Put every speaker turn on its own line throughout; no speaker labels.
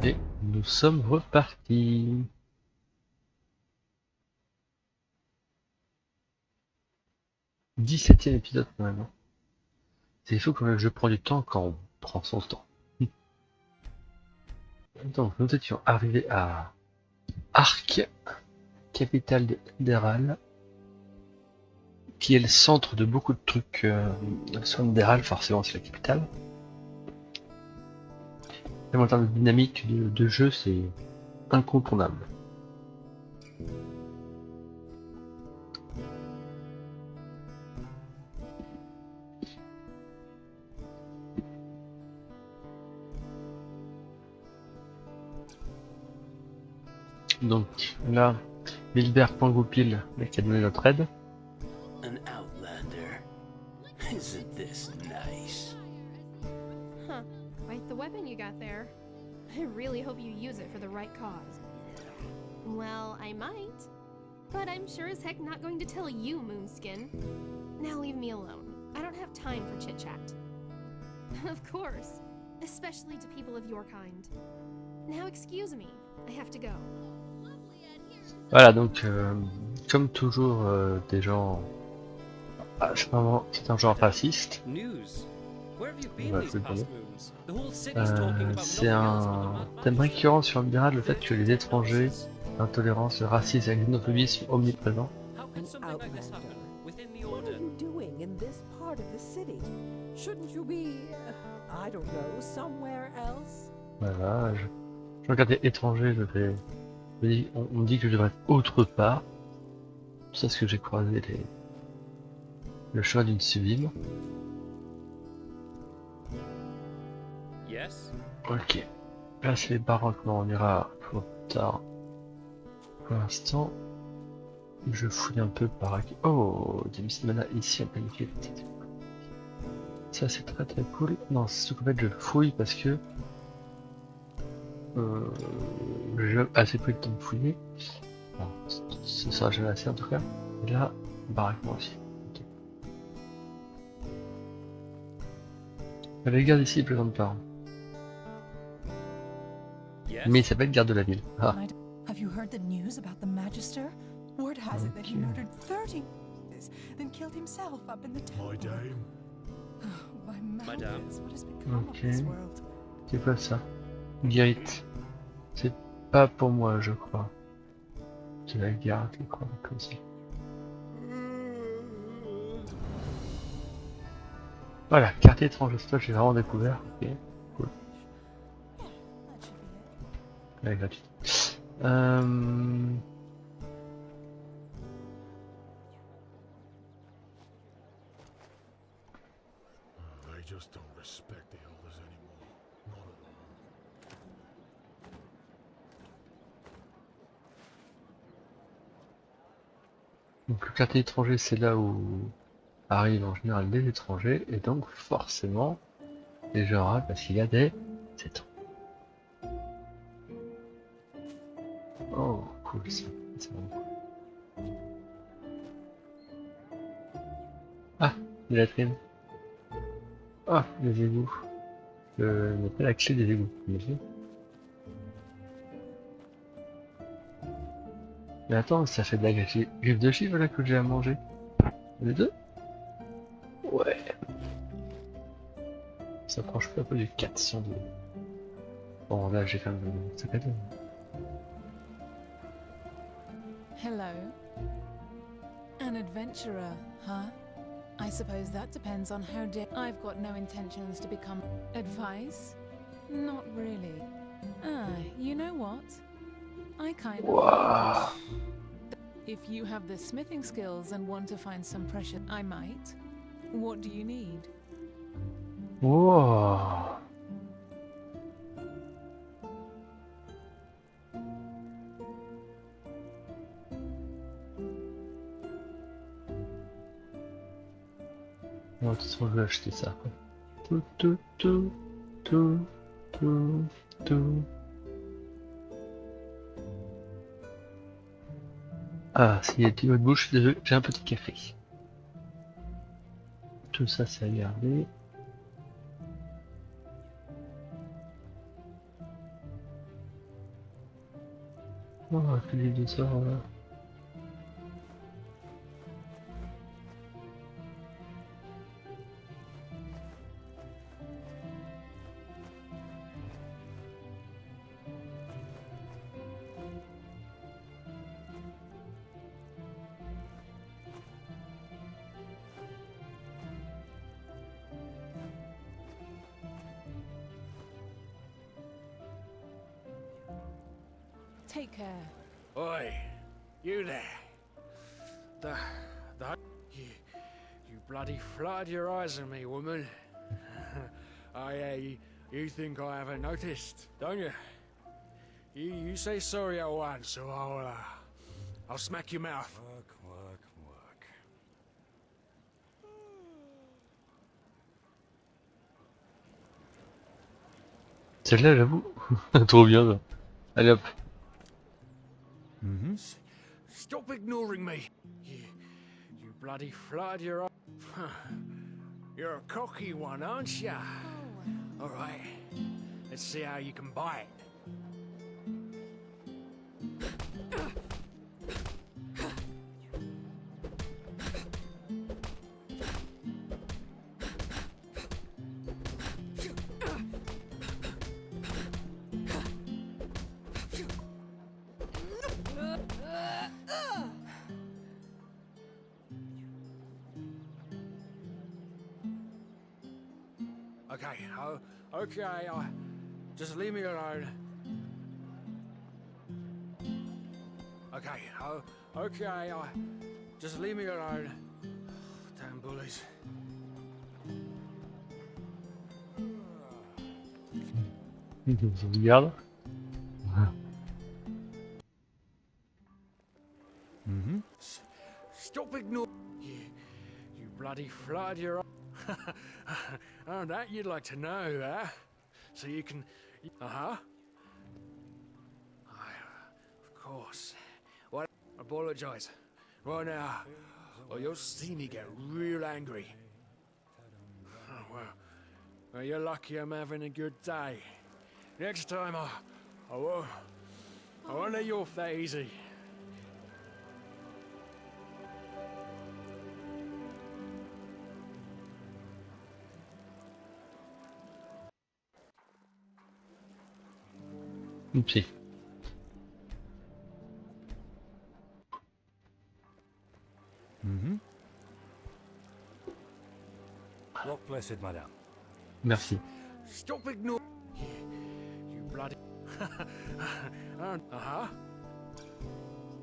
Et nous sommes repartis. Dix-septième épisode quand même. C'est fou quand le jeu prend du temps quand on prend son temps. Donc nous étions arrivés à Arc, capitale d'Enderal, qui est le centre de beaucoup de trucs. Sur Enderal, forcément c'est la capitale. Et en termes de dynamique de jeu, c'est incontournable. Donc là, Wilbert Pangoupil, qui a donné notre aide.
An outlander. Isn't this nice?
Huh. Quite the weapon you got there. I really hope you use it for the right cause. Well, I might. But I'm sure as heck not going to tell you, Moonskin. Now leave me alone. I don't have time for chit-chat. Of course. Especially to people of your kind. Now excuse me. I have to go.
Voilà, donc comme toujours des gens, c'est un genre raciste. C'est un thème récurrent sur Enderal, le fait que les étrangers, l'intolérance, le racisme et la xénophobie sont omniprésents. Voilà, je regardais étranger, on me dit que je devrais être autre part. C'est parce que j'ai croisé le chemin d'une Sublime.
Yes.
Ok. Là c'est les baroques, non, on ira plus tard. Pour l'instant, je fouille un peu par aquí. Oh, des mana ici en magnifique. Ça c'est très très cool. Non, c'est ce qu'en fait je fouille parce que j'ai assez pris le temps de fouiller. Bon, ce sera jamais assez en tout cas. Et là, baraque moi aussi. Okay. Les gardes ici, ils plaisantent pas. Mais il s'appelle garde de la ville. Ah.
Have you heard the news about the Magister? Word has it that he murdered 30 then killed himself up in the temple.
My dame.
Oh, my mountains, what has become of this world?
C'est quoi ça? Guérite. C'est pas pour moi, je crois. C'est la garde, je crois, comme ça. Voilà, quartier étrange de stock, j'ai vraiment découvert. Ok, cool. Elle est gratuite.
They just don't respect the elders anymore. Not at all.
Donc le quartier étranger, c'est là où arrivent en général des étrangers, et donc forcément des gens rares parce qu'il y a des étrangers. Oh, cool ça. C'est vraiment cool. Ah, des latrines. Ah, les égouts. Je n'ai pas la clé des égouts. Mais attends, ça fait de la griffe de chiffre là que j'ai à manger. Les deux? Ouais. Ça approche peu à peu du 400 de... Bon là j'ai quand même ça fait.
Hello. An adventurer, huh? I suppose that depends on how I've got no intentions to become... Advice? Not really. Ah, you know what? I kind of
Wow.
If you have the smithing skills and want to find some precious, I might. What do you need?
Wow. Bon, de toute façon, je vais acheter ça. Tout. Ah, s'il y a du mot de bouche, désolé, j'ai un petit café. Tout ça, c'est à garder. Oh, que livre de sort là.
Take care.
Oi, you there. You, you bloody flooded your eyes at me, woman. You think I haven't noticed, don't you? You say sorry at once, so I'll smack your mouth.
Work.
Celle-là, j'avoue, trop bien ça. Allez hop.
Stop ignoring me. You bloody flooded your eyes. You're a cocky one, aren't ya? All right, let's see how you can bite. Okay, just leave me alone. Okay, just leave me alone. Damn bullies.
Regarde.
Stop ignoring. You bloody flooded your eyes. Oh, that you'd like to know, huh? So you can... Of course. Well, apologize. Right now, or you'll see me get real angry. Oh, well, you're lucky I'm having a good day. Next time, I won't let you off that easy.
Oupsie.
Rock blessed, madame.
Merci.
Stop ignoring. You bloody.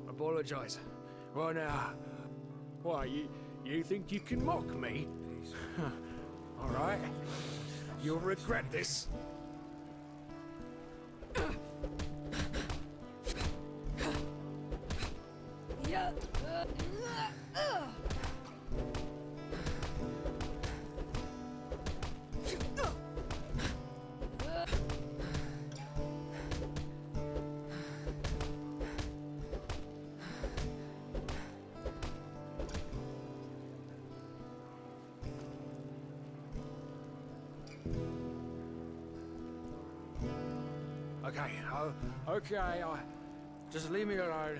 Apologize. Right now. Why, you think you can mock me? All right. You'll regret this. Okay, just leave me alone.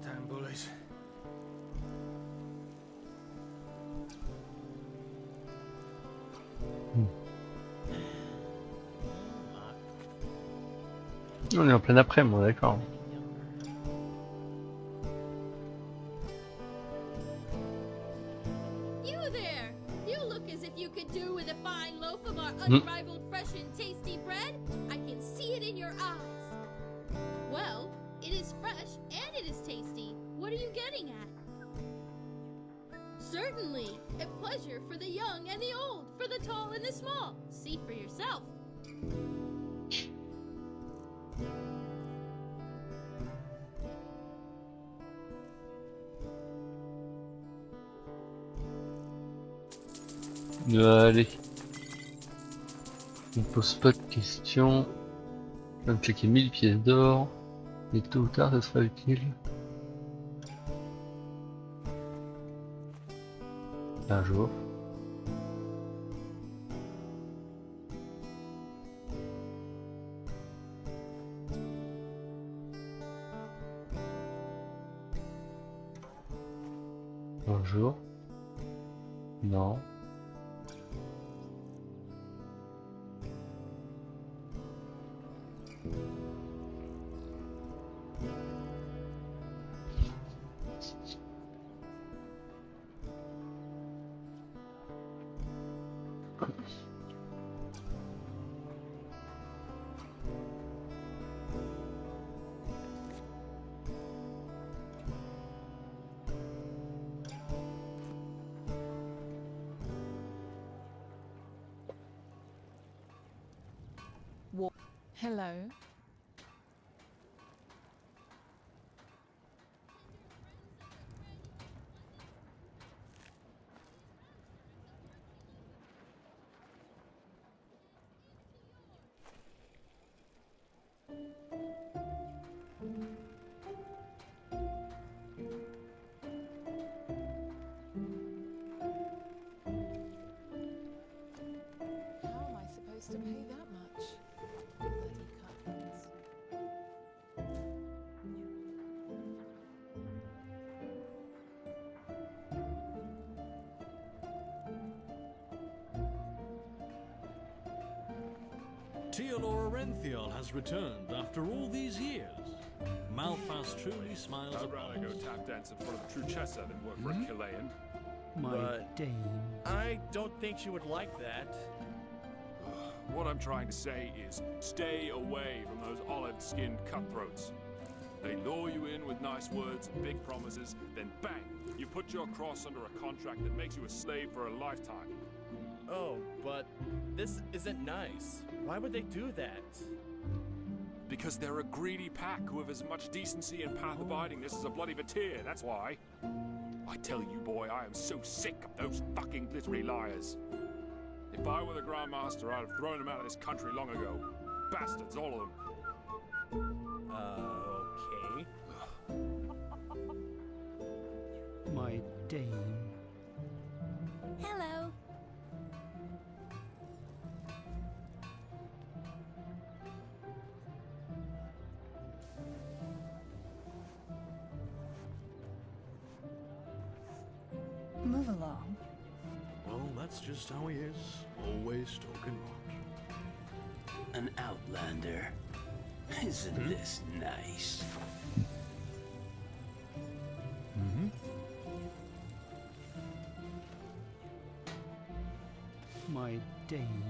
Damn bullies.
On est en plein après, moi, d'accord.
You there! You look as if you could do with a fine loaf of our unrivaled fresh and tasty bread. I can see it in your eyes. Well, it is fresh and it is tasty. What are you getting at? Certainly, a pleasure for the young and the old, for the tall and the small. See for yourself.
Allez. On pose pas de questions. Je vais me cliquer 1000 pièces d'or. Et tôt ou tard, ça sera utile. Un jour. Bonjour. Non.
Hello. How am I supposed to pay that much? Bloody cutthroats.
Teodora Renthiel has returned after all these years. Malphas truly smiles
I'd
upon
rather go
us.
tap dance in front of a true Chessa than work for a Chilean.
My
But-
dame.
I don't think she would like that.
What I'm trying to say is, stay away from those olive-skinned cutthroats. They lure you in with nice words and big promises, then bang, you put your cross under a contract that makes you a slave for a lifetime.
Oh, but this isn't nice. Why would they do that?
Because they're a greedy pack who have as much decency and path abidingness as a bloody Vatir, that's why. I tell you, boy, I am so sick of those fucking glittery liars. If I were the Grand Master, I'd have thrown them out of this country long ago. Bastards, all of them.
Okay.
My dame.
Hello.
Move along.
Well, that's just how he is. Always talking rot.
An outlander. Isn't this nice?
My dame.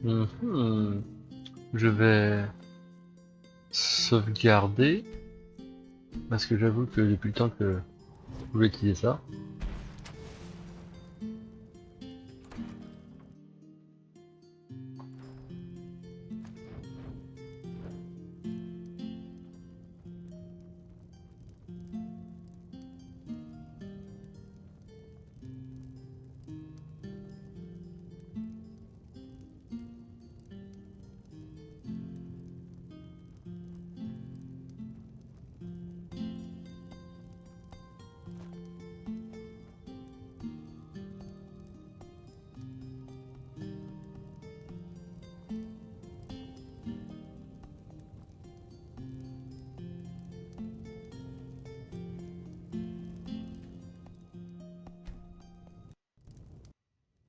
Mhm. Je vais sauvegarder parce que j'avoue que depuis le temps que je voulais utiliser ça.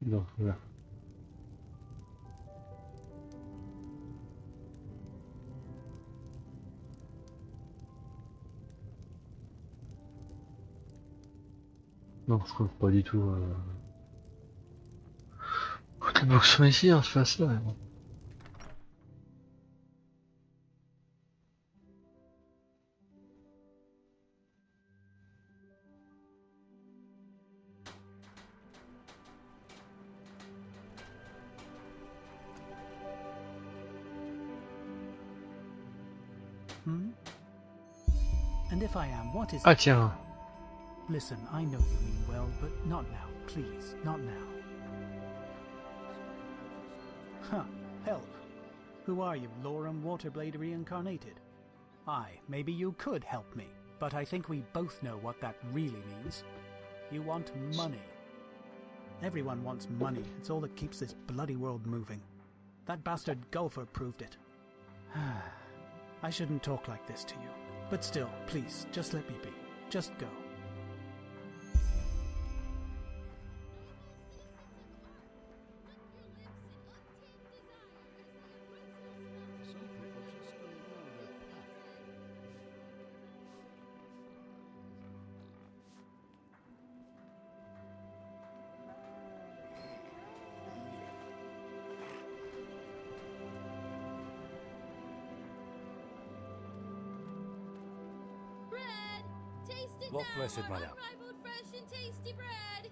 Donc voilà. Non, je trouve pas du tout les blocs sont ici, hein, je fais ça. Mais bon.
Hmm? And if I am, what is
Ah
it?
tiens.
Listen, I know you mean well, but not now. Please, not now. Huh, help. Who are you, Lorem Waterblade reincarnated? Aye, maybe you could help me, but I think we both know what that really means. You want money. Everyone wants money. It's all that keeps this bloody world moving. That bastard Gulfer proved it. I shouldn't talk like this to you. But still, please, just let me be. Just go.
What blessed madame?
Unrivaled, fresh and tasty bread.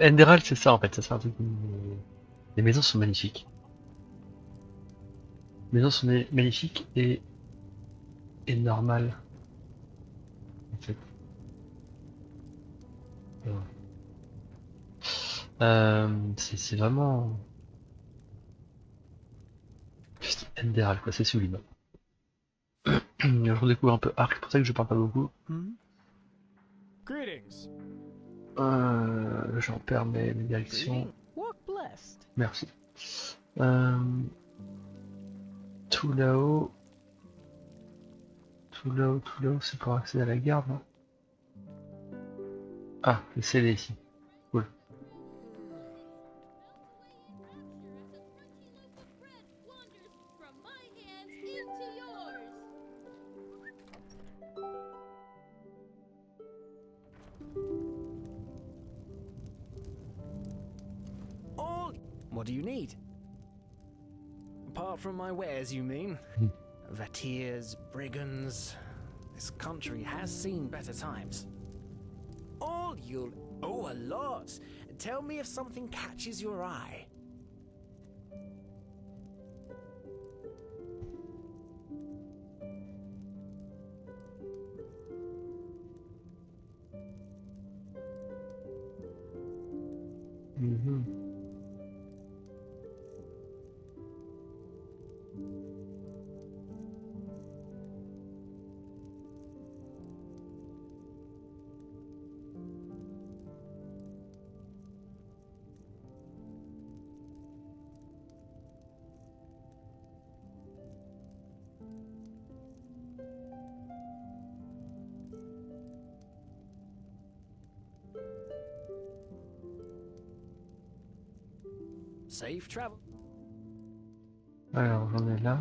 Enderal, c'est ça en fait, ça c'est un truc. Les maisons sont magnifiques. Les maisons sont magnifiques et normales. En fait. C'est vraiment. Juste Enderal quoi, c'est sublime. Je redécouvre un peu Arc, c'est pour ça que je parle pas beaucoup.
Greetings.
J'en perds mes directions. Merci. Tout là-haut. Tout là-haut, c'est pour accéder à la gare, non? Ah, le scellé ici. Cool.
What do you need? Apart from my wares, you mean? Vatiers, brigands. This country has seen better times. All you'll... Oh, a lot. Tell me if something catches your eye. Safe travel.
Alors, j'en ai là.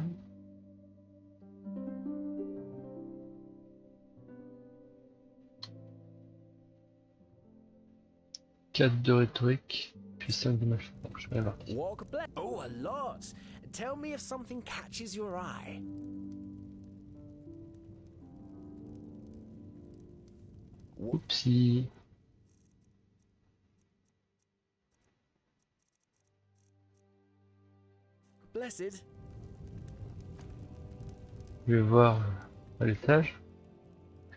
Quatre de rhétorique, puis 5 de machin. Je vais voir.
Walk a black. Oh, a lot. Tell me if something catches your eye.
Oupsie.
Blessed.
Je vais voir à l'étage.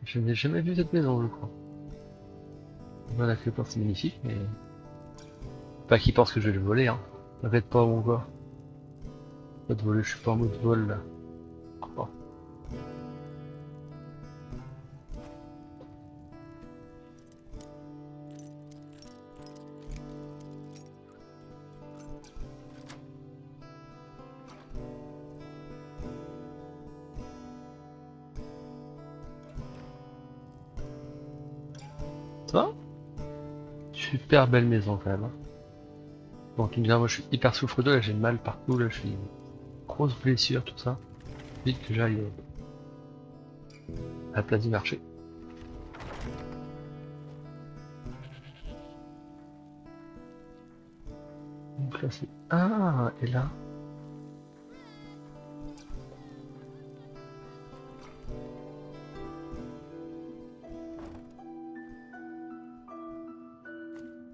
Je n'ai jamais vu cette maison, je crois. Voilà, que porte c'est magnifique, mais... Pas qu'il pense que je vais le voler, hein. N'arrête pas, mon gars. Pas de voler, je suis pas en mode vol, là. Oh. Ça va? Super belle maison quand même. Hein. Bon, tu me diras, moi je suis hyper souffre-d'eau, là j'ai mal partout, là je suis grosse blessure, tout ça. Vite que j'aille à la place du marché. Donc là c'est... Ah, et là?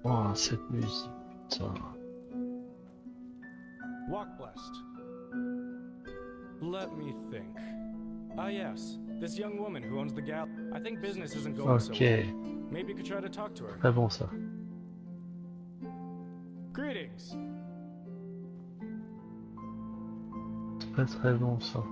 Oh, cette musique, putain.
Walk blessed. Let me think. Ah yes, this young woman who owns the gal. I think business isn't going so well. Maybe you could try to talk to her.
Très bon ça.
Greetings.
Très bon ça.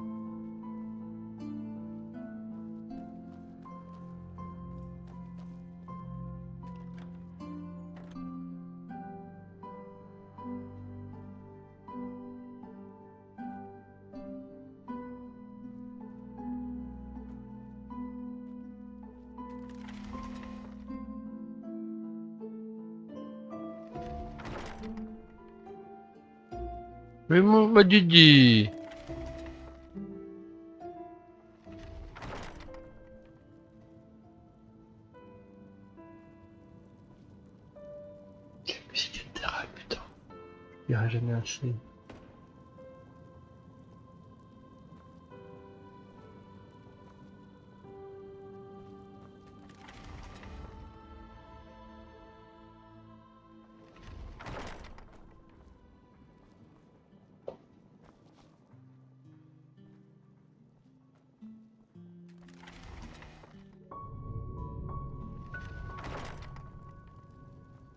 Mais mon ma Didi. Quelle musique Enderal, putain. Il n'y aura jamais assez.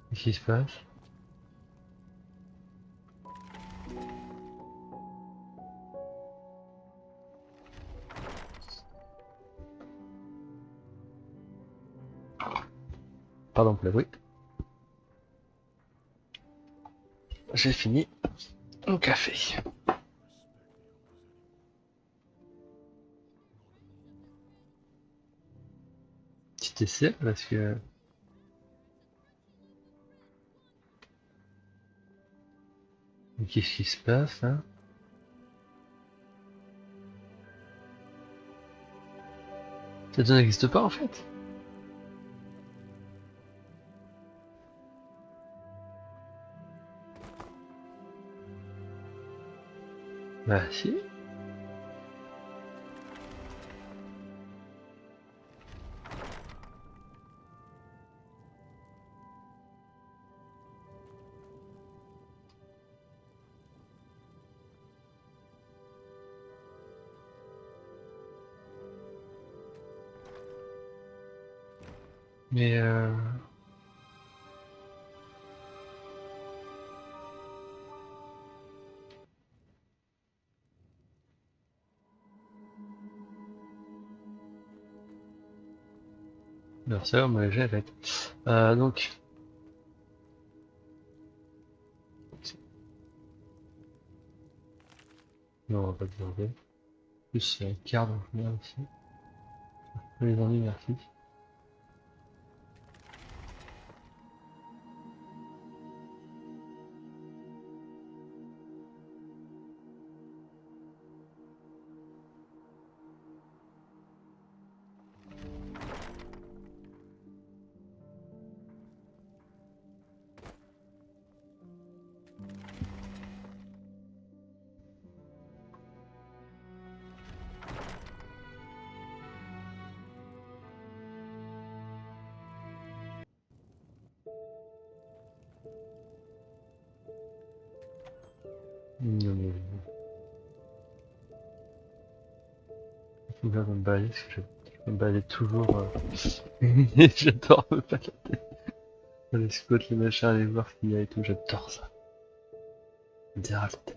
Qu'est-ce qui se passe? Pardon pour le bruit. J'ai fini mon café. Petit essai parce que... Mais qu'est-ce qui se passe là? Ça n'existe pas en fait. Bah si. Mais non, ça on me gère. Donc non, on va pas demander. En plus c'est un quart donc bien aussi. Les ennuis, merci. Non mais... Il faut que je me balader parce que je me balade toujours... J'adore me balader. Aller squat les machins, aller voir ce qu'il y a et tout, j'adore ça. Direct.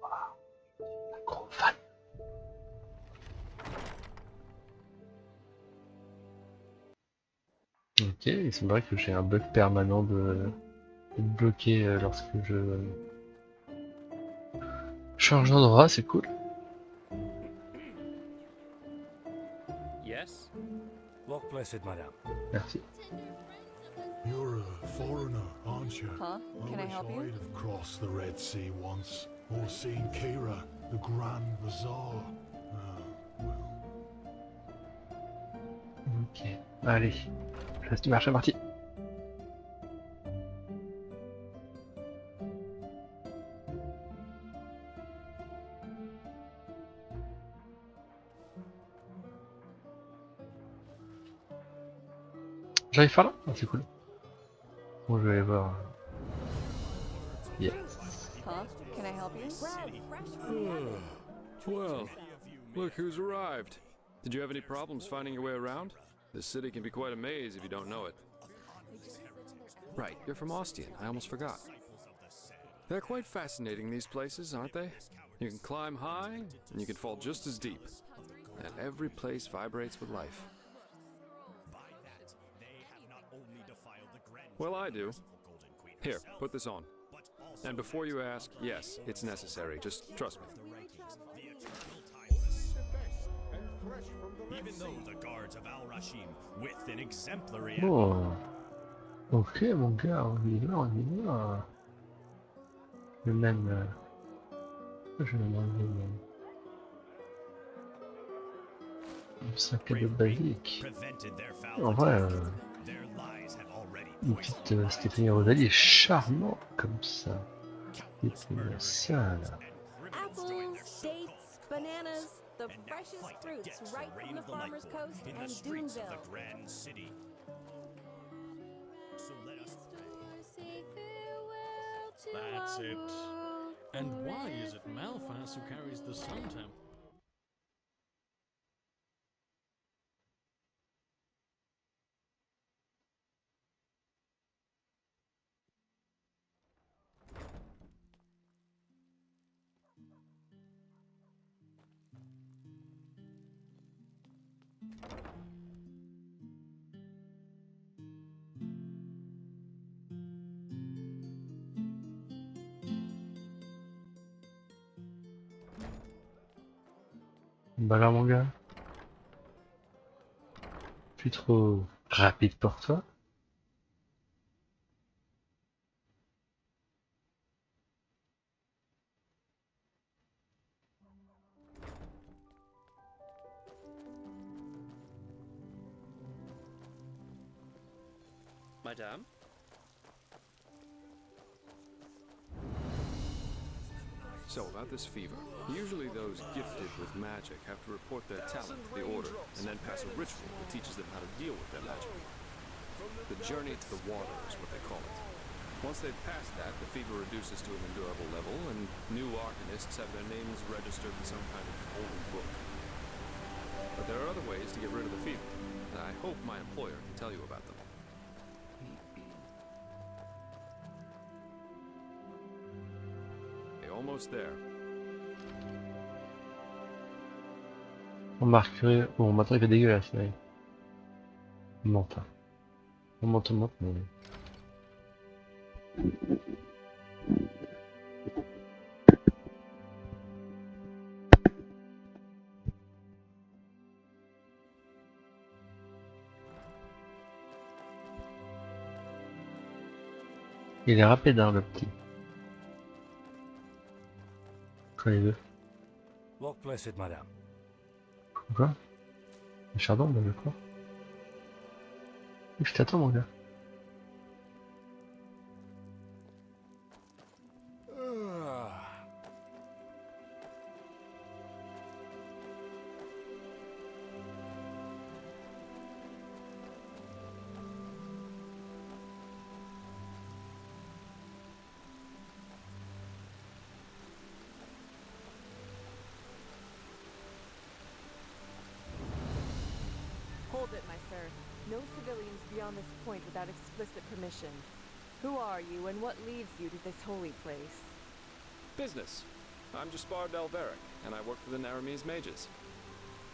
Waouh. Un gros fan. Ok, il semblerait que j'ai un bug permanent de bloquer lorsque je change d'endroit, c'est cool.
Yes?
Walk blessed, madame.
Merci.
You're a foreigner, aren't you?
Huh? Can I help you?
I'd have crossed the Red Sea once, or seen Kira, the Grand Bazaar. Well.
Ok, allez. Je laisse du marché parti. J'arrive par là? Ah, c'est cool. Bon, je vais aller voir. Yes.
Huh? Can I help you?
Well, look who's arrived. Did you have any problems finding your way around? This city can be quite a maze if you don't know it. Right, you're from Austin. I almost forgot. They're quite fascinating, these places, aren't they? You can climb high, and you can fall just as deep. And every place vibrates with life. Well, I do. Here, put this on. And before you ask, yes, it's necessary. Just trust me.
Even though the guards of Al-Rashim with an exemplary
Oh. Ok, mon gars, on y va, on y va. Le même. Je vais m'enlever mon sac à dos basique. En vrai, une petite Stéphanie Rosalie est charmante comme ça. Et puis ça là.
Apples, dates, bananas, the freshest fruits right from the farmer's coast and Doonville.
That's it. And why is it Malphas who carries the sun temple?
Bah là mon gars. Je suis trop rapide pour toi.
Madame?
So, about this fever. Usually those gifted with magic have to report their talent to the Order, and then pass a ritual that teaches them how to deal with their magic. The journey to the water is what they call it. Once they've passed that, the fever reduces to an endurable level, and new arcanists have their names registered in some kind of holy book. But there are other ways to get rid of the fever, and I hope my employer can tell you about them. Almost there.
On marquerait. Bon, maintenant il fait dégueulasse, mais. On monte. On monte, mais. Il est rapide, hein, le petit. Quand il veut.
Walk blessed, madame.
Quoi? Le chardon, bah, je crois. Je t'attends, mon gars.
Hold it, my sir. No civilians beyond this point without explicit permission. Who are you, and what leads you to this holy place?
Business. I'm Jaspar Delveric, and I work for the Naramese mages.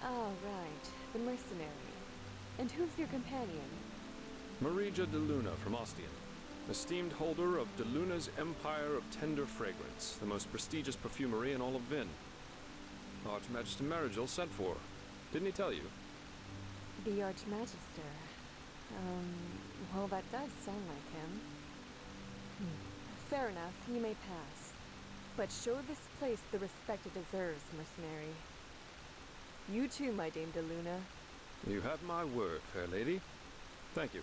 Oh, right. The mercenary. And who's your companion?
Marija de Luna from Ostian, esteemed holder of de Luna's Empire of Tender Fragrance, the most prestigious perfumery in all of Vin. Archmagister Marigil sent for her. Didn't he tell you?
The Archmagister. Well, that does sound like him. Fair enough, you may pass. But show this place the respect it deserves, mercenary. You too, my Dame de Luna.
You have my word, fair lady. Thank you.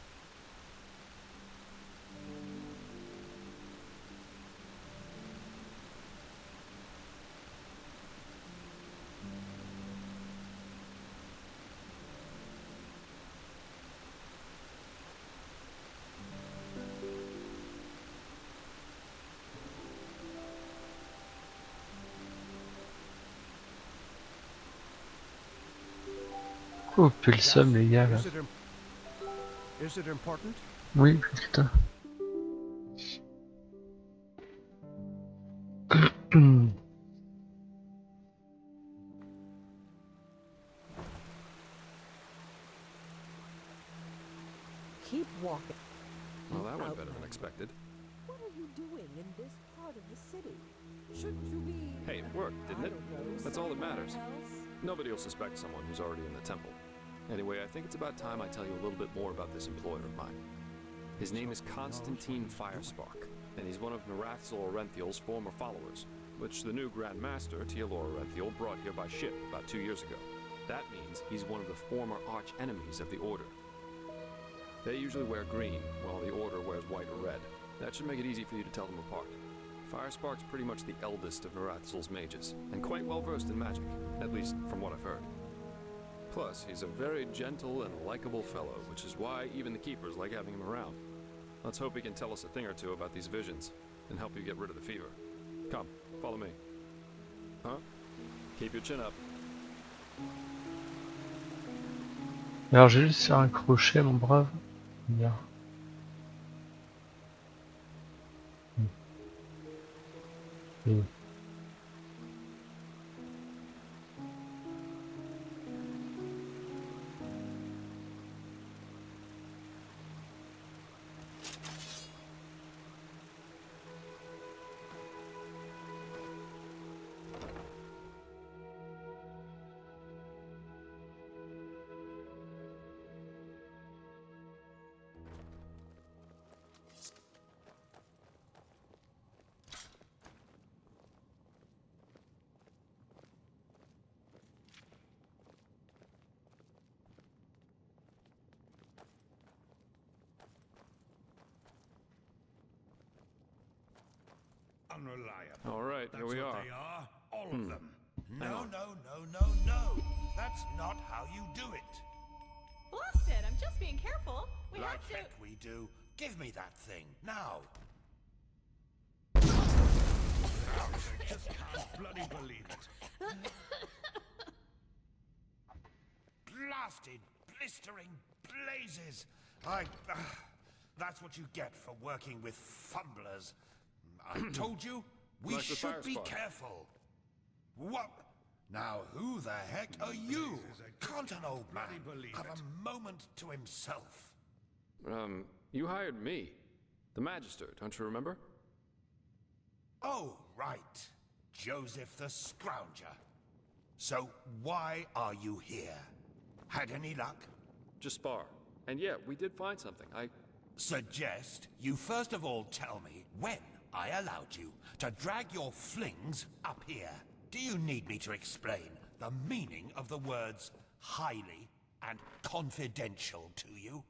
Oh, peu le somme les gars là.
Is it important?
Oui, putain.
Keep walking.
Well, that went better than expected.
What are you doing in this part of the city? Shouldn't you be...
Hey, it worked, didn't it? That's all that matters.
else?
Nobody will suspect someone who's already in the temple. Anyway, I think it's about time I tell you a little bit more about this employer of mine. His name is Constantine Firespark, and he's one of Narathzal Orenthiel's former followers, which the new Grand Master, Tealor Orenthiel, brought here by ship about 2 years ago. That means he's one of the former arch-enemies of the Order. They usually wear green, while the Order wears white or red. That should make it easy for you to tell them apart. Firespark's pretty much the eldest of Narathzal's mages, and quite well versed in magic, at least from what I've heard. Plus, he's a very gentle and likable fellow, which is why even the keepers like having him around. Let's hope he can tell us a thing or two about these visions, and help you get rid of the fever. Come, follow me. Huh? Keep your chin up.
Alors j'ai juste faire un crochet mon brave. Bien.
Unreliable.
All right, here we
That's what
are.
they are, all of them.
Hang
No,
on.
no. That's not how you do it.
Blasted! I'm just being careful. We
Like
have to.
heck we do. Give me that thing, now. Ouch, I just can't bloody believe it. Blasted, blistering blazes. That's what you get for working with fumblers. I told you, we
Like the
should be
Firespark.
careful. What? Now, who the heck are you? Can't an old man have a moment to himself?
You hired me. The Magister, don't you remember?
Oh, right. Joseph the Scrounger. So, why are you here? Had any luck?
Just spar. And yeah, we did find something.
Suggest you first of all tell me when I allowed you to drag your flings up here. Do you need me to explain the meaning of the words highly and confidential to you?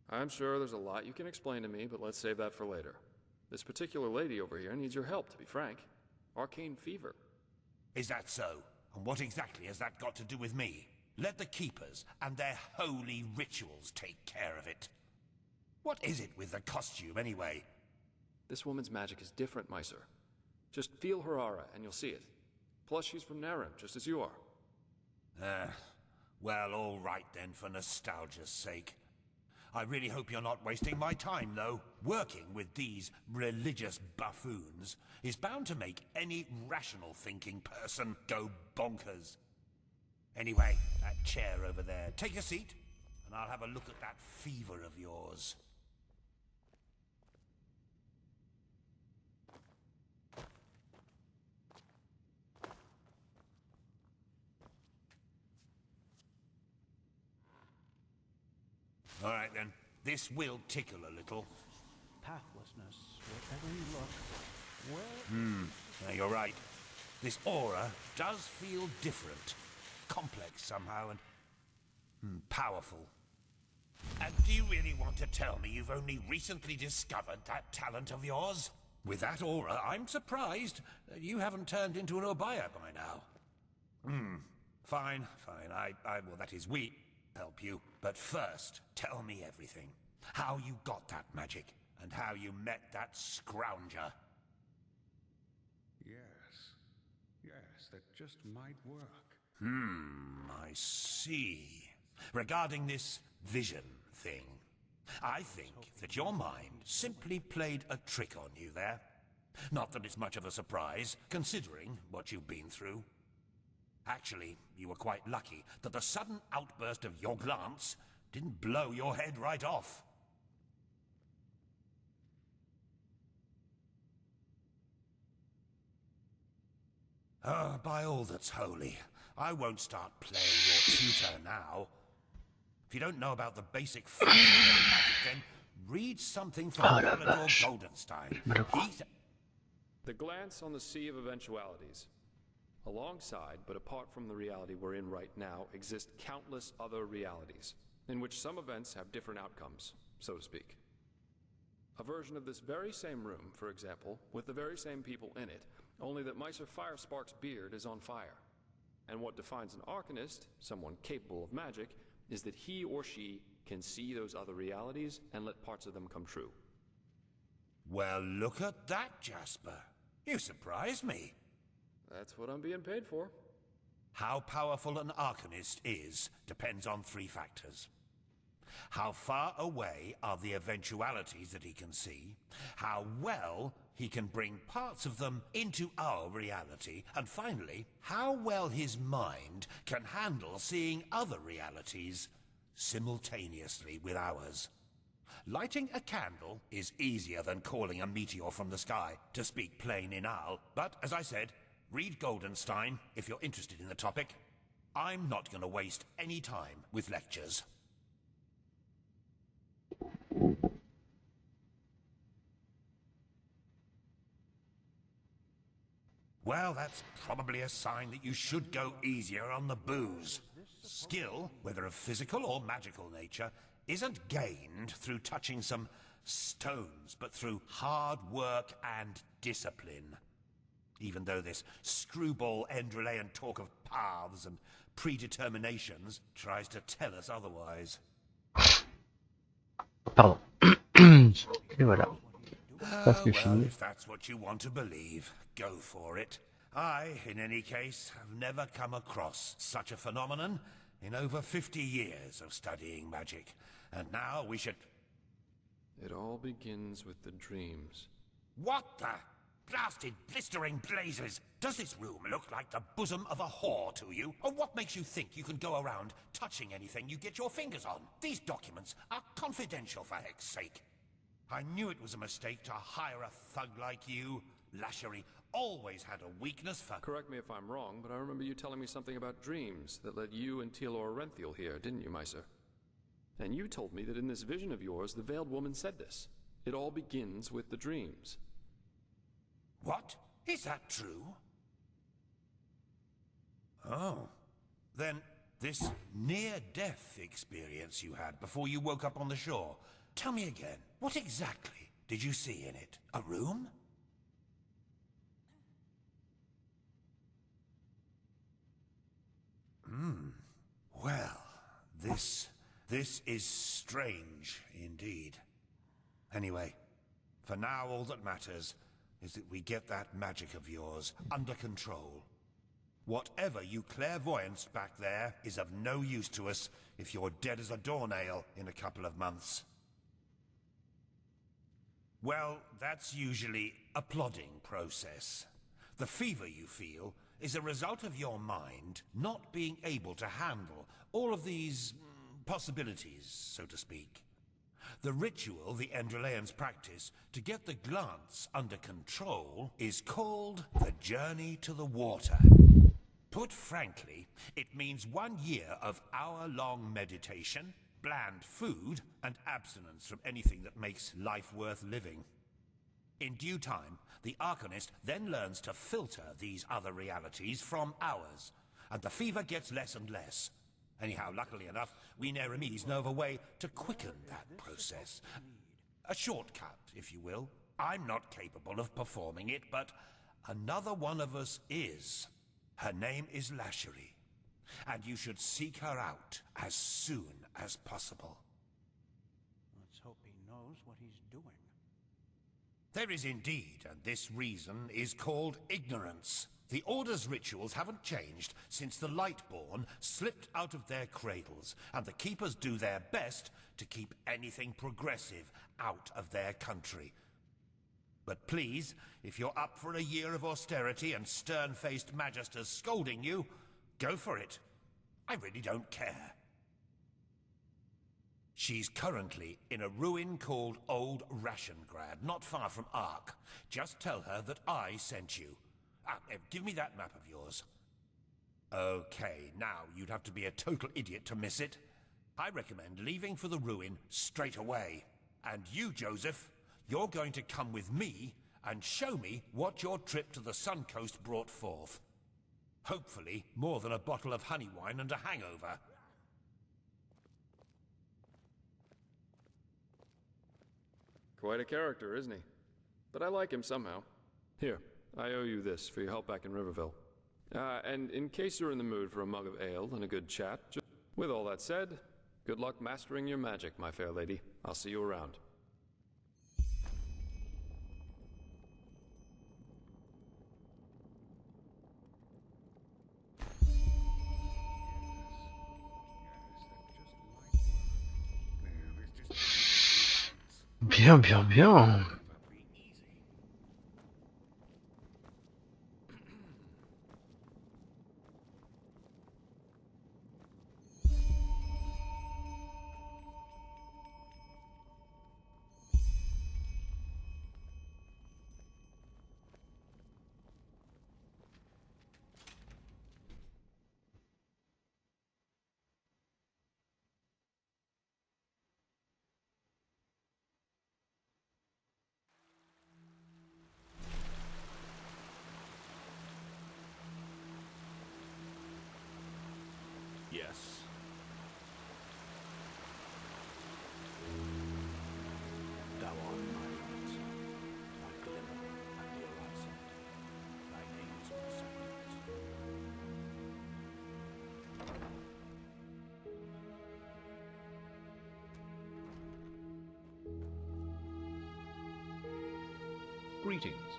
I'm sure there's a lot you can explain to me, but let's save that for later. This particular lady over here needs your help, to be frank. Arcane fever.
Is that so? And what exactly has that got to do with me? Let the Keepers and their holy rituals take care of it. What is it with the costume, anyway?
This woman's magic is different, Meiser. Just feel her aura, and you'll see it. Plus, she's from Narim, just as you are.
Well, all right then, for nostalgia's sake. I really hope you're not wasting my time, though. Working with these religious buffoons is bound to make any rational thinking person go bonkers. Anyway, that chair over there. Take a seat, and I'll have a look at that fever of yours. All right then, this will tickle a little.
Pathlessness, wherever you look.
Now you're right. This aura does feel different. Complex somehow and powerful. And do you really want to tell me you've only recently discovered that talent of yours? With that aura, I'm surprised that you haven't turned into an Obaya by now. Fine. Well, that is, we help you. But first, tell me everything. How you got that magic, and how you met that scrounger.
Yes, that just might work.
I see. Regarding this vision thing, I think that your mind simply played a trick on you there. Not that it's much of a surprise, considering what you've been through. Actually, you were quite lucky that the sudden outburst of your glance didn't blow your head right off. By all that's holy, I won't start playing your tutor now. If you don't know about the basic facts of magic, then read something from Palador Goldenstein.
The glance on the sea of eventualities. Alongside, but apart from the reality we're in right now, exist countless other realities, in which some events have different outcomes, so to speak. A version of this very same room, for example, with the very same people in it, only that Meister Firespark's beard is on fire. And what defines an Arcanist, someone capable of magic, is that he or she can see those other realities and let parts of them come true.
Well, look at that, Jasper. You surprised me.
That's what I'm being paid for.
How powerful an Arcanist is depends on 3 factors. How far away are the eventualities that he can see, how well he can bring parts of them into our reality, and finally, how well his mind can handle seeing other realities simultaneously with ours. Lighting a candle is easier than calling a meteor from the sky, to speak plain inal, but as I said, read Goldenstein if you're interested in the topic. I'm not going to waste any time with lectures. Well, that's probably a sign that you should go easier on the booze. Skill, whether of physical or magical nature, isn't gained through touching some stones, but through hard work and discipline. Even though this screwball Enderalian talk of paths and predeterminations tries to tell us otherwise.
Pardon. Et voilà. Parce que
Well, if that's what you want to believe, go for it. I, in any case, have never come across such a phenomenon in over 50 years of studying magic. And now we should...
It all begins with the dreams.
What the blasted blistering blazes? Does this room look like the bosom of a whore to you? Or what makes you think you can go around touching anything you get your fingers on? These documents are confidential, for heck's sake. I knew it was a mistake to hire a thug like you. Lashery always had a weakness for...
Correct me if I'm wrong, but I remember you telling me something about dreams that led you and Tealor Renthiel here, didn't you, Meister? And you told me that in this vision of yours, the Veiled Woman said this. It all begins with the dreams.
What? Is that true? Oh. Then this near-death experience you had before you woke up on the shore. Tell me again, what exactly did you see in it? A room? Well, this is strange indeed. Anyway, for now all that matters is that we get that magic of yours under control. Whatever you clairvoyanced back there is of no use to us if you're dead as a doornail in a couple of months. Well, that's usually a plodding process. The fever you feel is a result of your mind not being able to handle all of these possibilities, so to speak. The ritual the Enderalians practice to get the glance under control is called the Journey to the Water. Put frankly, it means 1 year of hour-long meditation, bland food, and abstinence from anything that makes life worth living. In due time, the Arcanist then learns to filter these other realities from ours, and the fever gets less and less. Anyhow, luckily enough, we Neremes know of a way to quicken that process. A shortcut, if you will. I'm not capable of performing it, but another one of us is. Her name is Lashery, and you should seek her out as soon as possible.
Let's hope he knows what he's doing.
There is indeed, and this reason is called ignorance. The Order's rituals haven't changed since the Lightborn slipped out of their cradles, and the Keepers do their best to keep anything progressive out of their country. But please, if you're up for a year of austerity and stern-faced magisters scolding you, go for it. I really don't care. She's currently in a ruin called Old Rationgrad, not far from Ark. Just tell her that I sent you. Give me that map of yours. Okay, now you'd have to be a total idiot to miss it. I recommend leaving for the ruin straight away. And you, Joseph, you're going to come with me and show me what your trip to the Sun Coast brought forth. Hopefully, more than a bottle of honey wine and a hangover.
Quite a character, isn't he? But I like him somehow. Here, I owe you this for your help back in Riverville. And in case you're in the mood for a mug of ale and a good chat, with all that said, good luck mastering your magic, my fair lady. I'll see you around.
Bien, bien, bien.
Yes.
Thou art my light, my glimmer at the horizon. Thy name is my sacrament.
Greetings.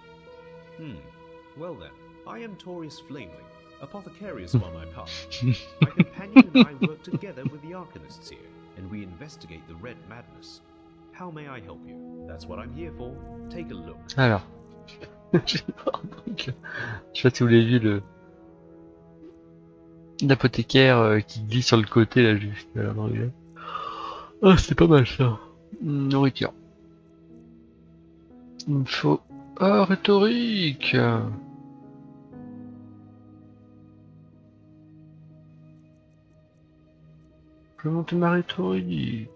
Well then, I am Taurius Flamewing, Apothecarius while I pass. My companion and I work together with the Arcanists here, and we investigate the Red Madness. How may I help you? That's what I'm here for. Take a look.
Alors, je sais pas si vous l'avez vu, l'apothicaire qui glisse sur le côté là juste dans le jeu. Ah, c'est pas mal ça. Nourriture. Il me faut... Ah, rhétorique. Je vais monter ma rhétorique.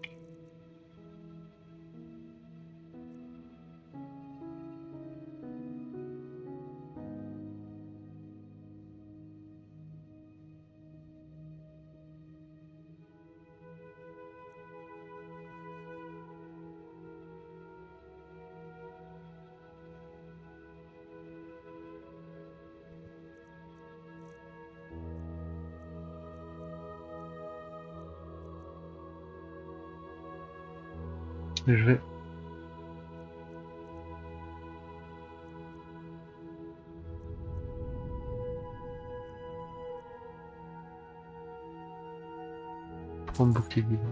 Je vais... prendre bouclier vivant.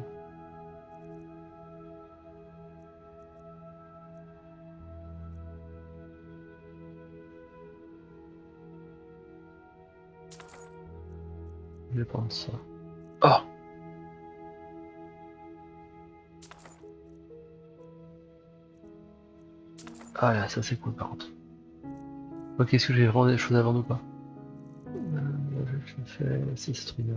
Je vais prendre ça. Oh! Ah là, ça c'est cool par contre. Ok, est-ce que j'ai vraiment des choses à vendre ou pas? Je fais 6 trucs là.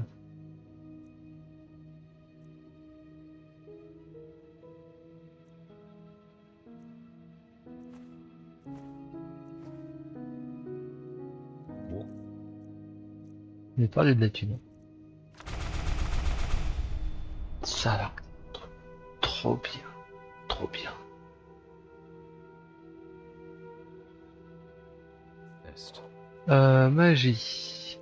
Je vais parler de la thune. Ça a l'air trop bien. Trop bien. Magie.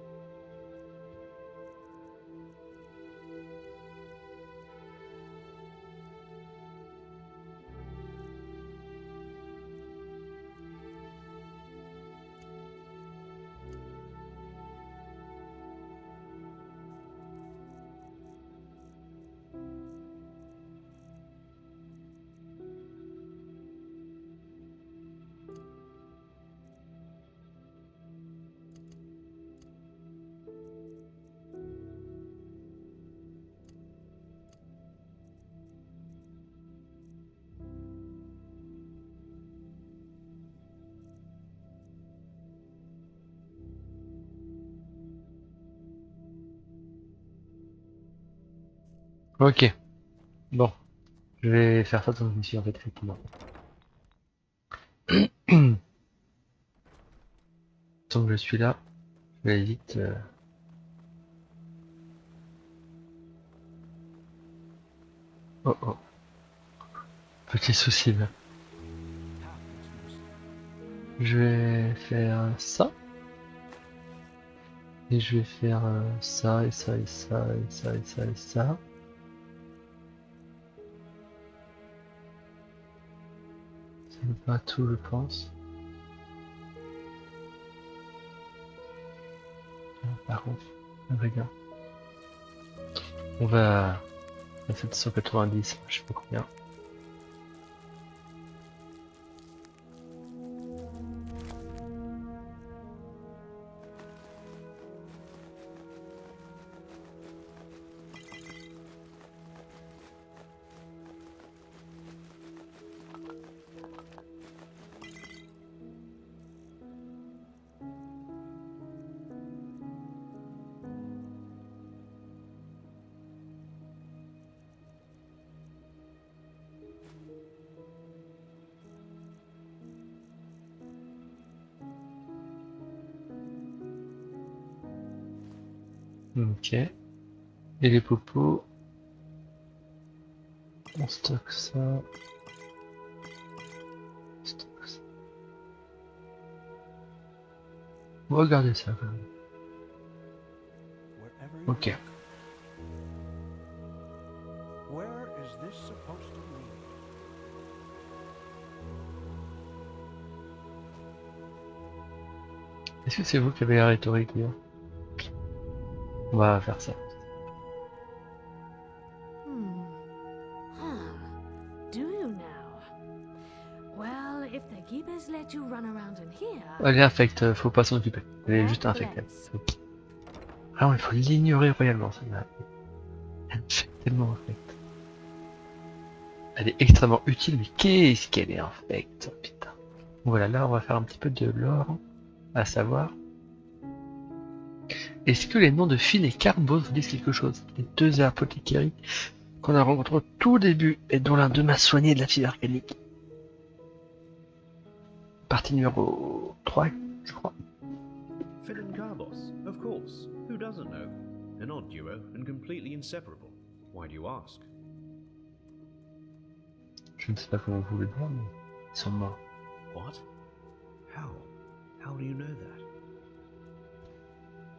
Ok. Bon. Je vais faire ça dans une mission en fait, effectivement. Tant que je suis là, je vais aller vite. Oh oh. Petit souci là. Je vais faire ça. Et je vais faire ça et ça et ça et ça et ça et ça. C'est pas tout, je pense. Par contre, regarde. On va à 790, je sais pas combien. Ok. Et les popos. On stocke ça. Stocke ça. On va garder ça quand même. Ok.
Where is this supposed to lead?
Est-ce que c'est vous qui avez la rhétorique là? On va faire ça.
Do you now? Well, if the keepers let you run around in here.
Elle est infecte, faut pas s'en occuper. Elle est juste infectée. Ah non, il faut l'ignorer royalement celle-là. Elle est tellement infecte. Elle est extrêmement utile, mais qu'est-ce qu'elle est infecte, putain. Voilà, là on va faire un petit peu de lore, à savoir. Est-ce que les noms de Finn et Carbos vous disent quelque chose? Les deux apothicaries qu'on a rencontrés au tout début et dont l'un d'eux m'a soigné de la fièvre arcanique. Partie numéro 3, je crois.
Finn and Carbos, of course. Who doesn't know? An odd duo and completely inseparable. Why do you ask?
Je ne sais pas comment vous le dire, mais ils sont morts.
What? How? How do you know that?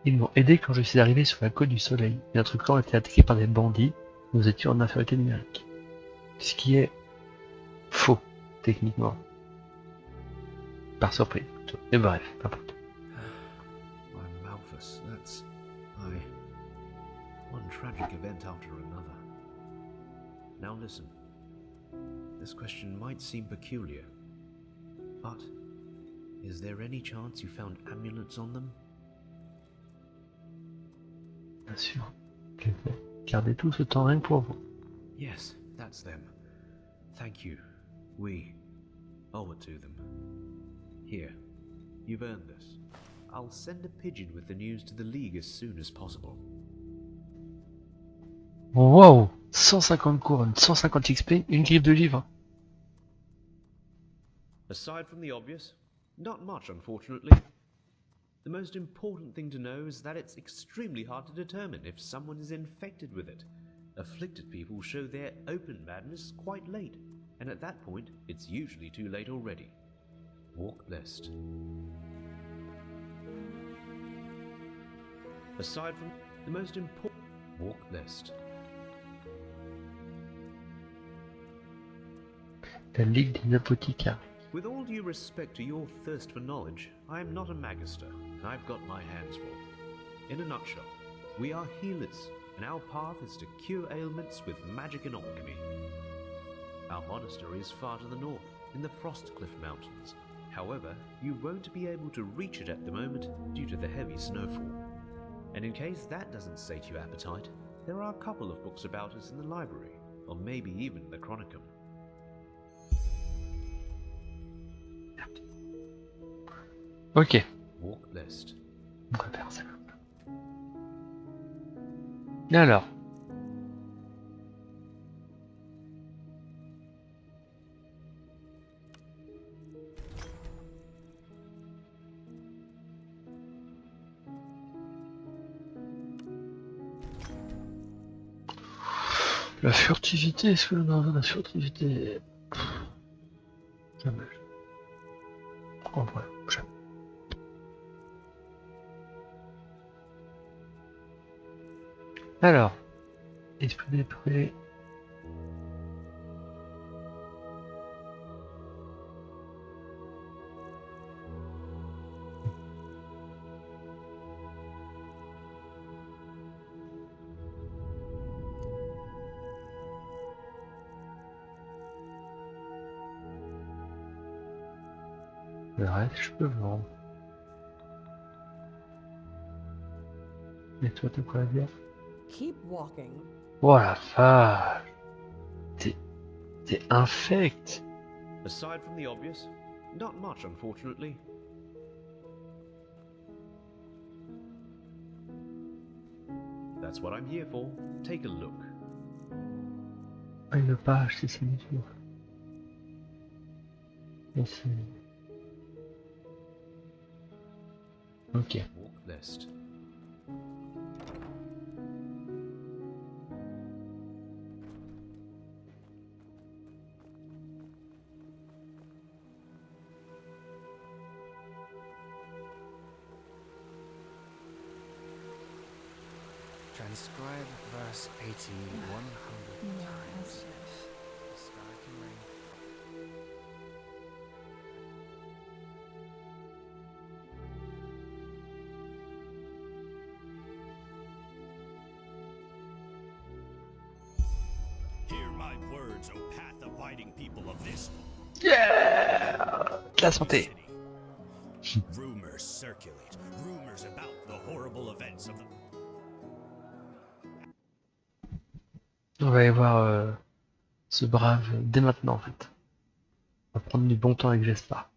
Ils m'ont aidé quand je suis arrivé sur la côte du soleil. Et notre clan a été attaqué par des bandits. Nous étions en infériorité numérique. Ce qui est faux, techniquement. Par surprise. Mais bref, n'importe.
I'm Malthus, that's... One tragic event after another. Now listen. This question might seem peculiar. But, is there any chance you found amulets on them?
Bien sûr. Gardez tout ce temps rien que pour vous.
Yes, that's them. Thank you. We owe it to them. Here, you've earned this. I'll send a pigeon with the news to the League as soon as possible.
Wow, 150 couronnes, 150 XP, une griffe de livre.
Aside from the obvious, not much unfortunately. The most important thing to know is that it's extremely hard to determine if someone is infected with it. Afflicted people show their open madness quite late, and at that point, it's usually too late already. Walk blessed. Aside from the most important, walk blessed.
La Ligue des apothicaires.
With all due respect to your thirst for knowledge, I am not a magister, and I've got my hands full. In a nutshell, we are healers, and our path is to cure ailments with magic and alchemy. Our monastery is far to the north, in the Frostcliff Mountains. However, you won't be able to reach it at the moment due to the heavy snowfall. And in case that doesn't sate your appetite, there are a couple of books about us in the library, or maybe even the Chronicum.
Ok.
Walk blessed.
On va faire ça. Et alors, La furtivité, est-ce que l'on a la furtivité? Jamais. En vrai, jamais. Alors, esprit des prêts. Le reste, je peux vendre. Et toi, t'as quoi à dire?
Keep walking.
Oh la vache! T'es infect!
Aside from the obvious, not much, unfortunately. That's what I'm here for. Take a look.
Ah, il veut pas acheter sa mesure. Merci. Ok.
Walk list.
Transcribe verse 80 100 times. The sky can rain.
Hear my words, O path-abiding people of this.
Yeah! La santé.
Rumors circulate. Rumors about the horrible events of the.
On va aller voir ce brave dès maintenant en fait. On va prendre du bon temps avec Vespa.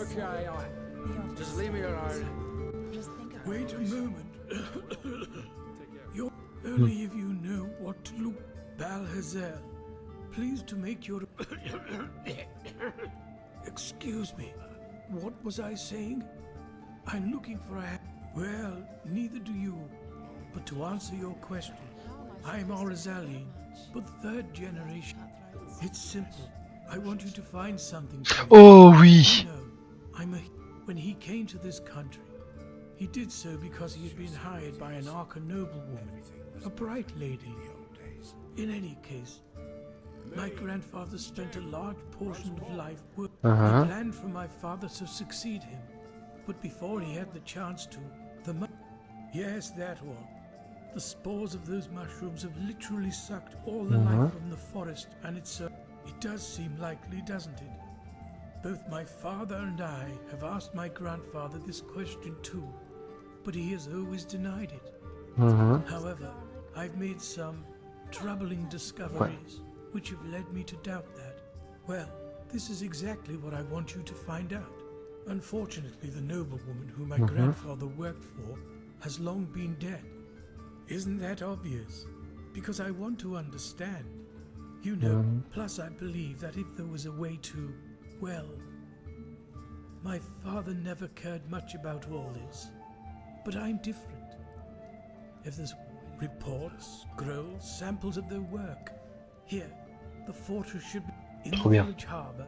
Okay, just leave me alone.
Wait a moment. Only if you know what to look. Balhazel, please to make your. Excuse me. What was I saying? I'm looking for a. Well, neither do you. But to answer your question, I'm Orizalian, but third generation. It's simple. I want you to find something.
Oh oui.
When he came to this country, he did so because he had been hired by an archer noblewoman, a bright lady. In any case, my grandfather spent a large portion of life working. He planned for my father to succeed him, but before he had the chance to, yes, that one. The spores of those mushrooms have literally sucked all the life from the forest, and it does seem likely, doesn't it? Both my father and I have asked my grandfather this question too, but he has always denied it. However, I've made some troubling discoveries which have led me to doubt that. Well, this is exactly what I want you to find out. Unfortunately, the noblewoman who my grandfather worked for has long been dead. Isn't that obvious? Because I want to understand. You know, plus I believe that if there was a way to, well, my father never cared much about all this. But I'm different. If there's reports, scrolls, samples of their work. Here, the fortress should be in the village harbor.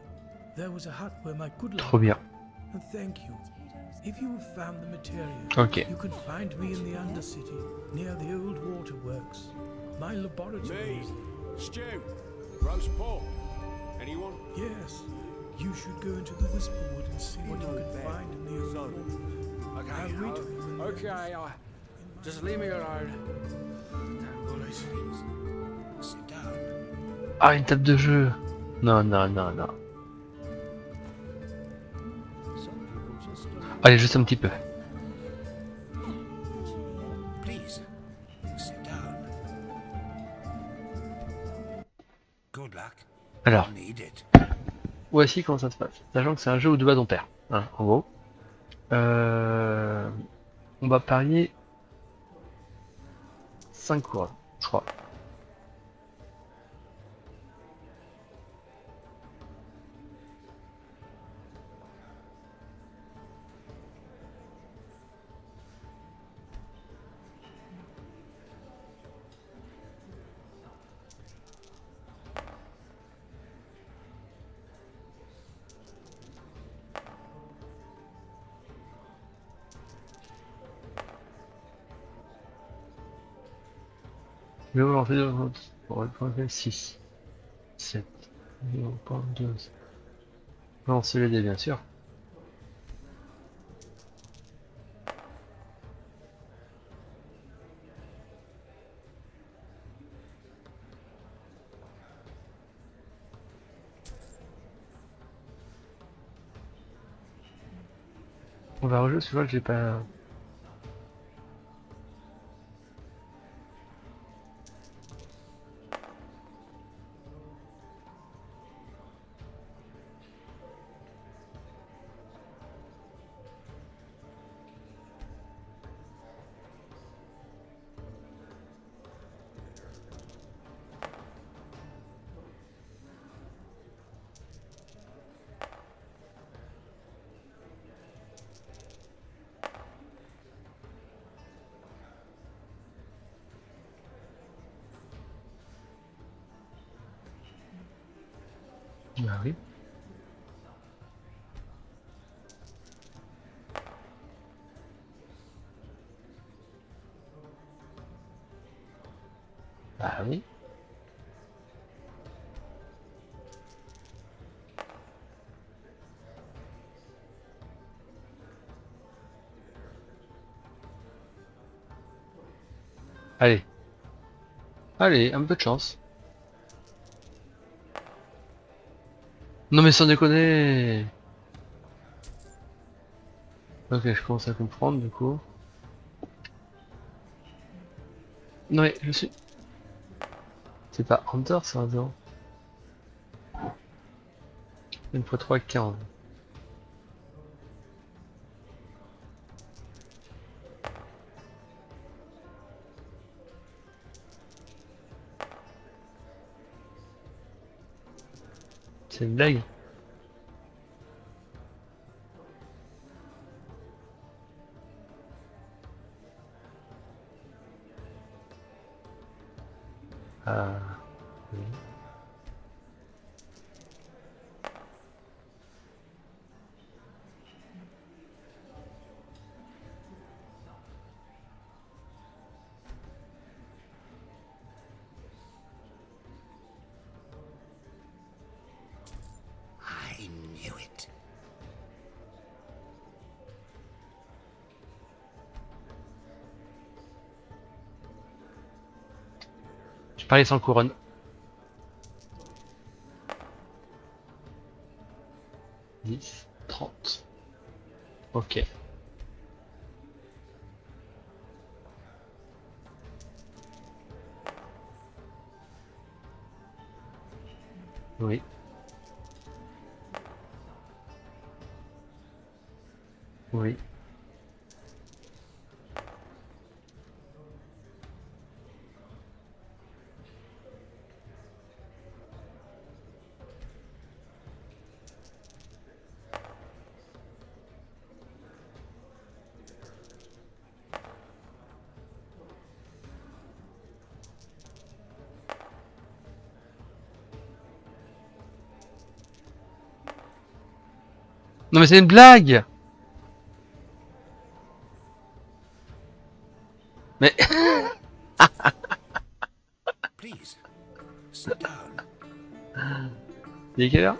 There was a hut where my good luck. And thank you. If you have found the material, you can find me in the Undercity, near the old waterworks. My laboratory is...
Stew, roast pork. Anyone?
Yes. You should go into the Whisperwood and see what you can find in the old waterworks. I'll wait for you.
Okay, just leave me alone. Damn bullies.
Sit down.
Ah, une table de jeu. Non, non, non, non. Allez, juste un petit peu.
Please, sit down. Good luck.
Alors,
Need it.
voici comment ça se passe. Sachant que c'est un jeu où de base on perd, hein, en gros. On va parier 5 couronnes, je crois. Je vais vous lancer pour le 6, 7, 12. Lancer les dés, bien sûr. On va rejouer celui-là que j'ai pas. Bah oui. Bah oui. Allez. Allez, un peu de chance. Non mais sans déconner. Ok, je commence à comprendre du coup. Non mais je suis... C'est pas Hunter, c'est un 0. Une fois 3, 15. C'est une blague. Oui.
I knew it.
Je parie sans couronne. « 10, 30. Ok. Oui. Oui. Non mais c'est une blague. Mais
Please, sit down.
il est quelle heure?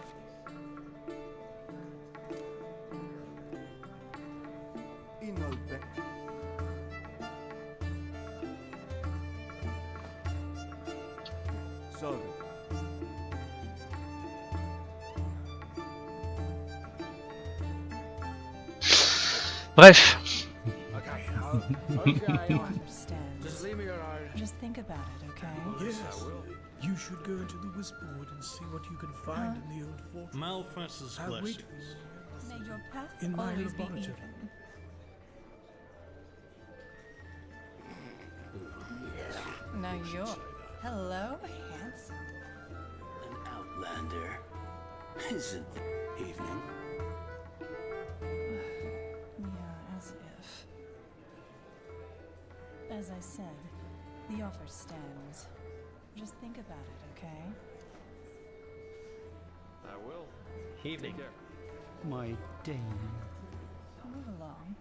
Bref.
Okay, I understand. Just leave me alone.
Just think about it, okay?
Yes, you should go into the Whisperwood and see what you can find in the old fortress.
Malphas's
I'll wait
blessings.
for you.
May your path
In my
always be
laboratory.
even. Now you're... Hello, handsome.
An outlander. Isn't the evening?
Yeah, as if. As I said, the offer stands. Just think about it, okay?
I will.
Evening.
Take care.
My Dane.
Move along.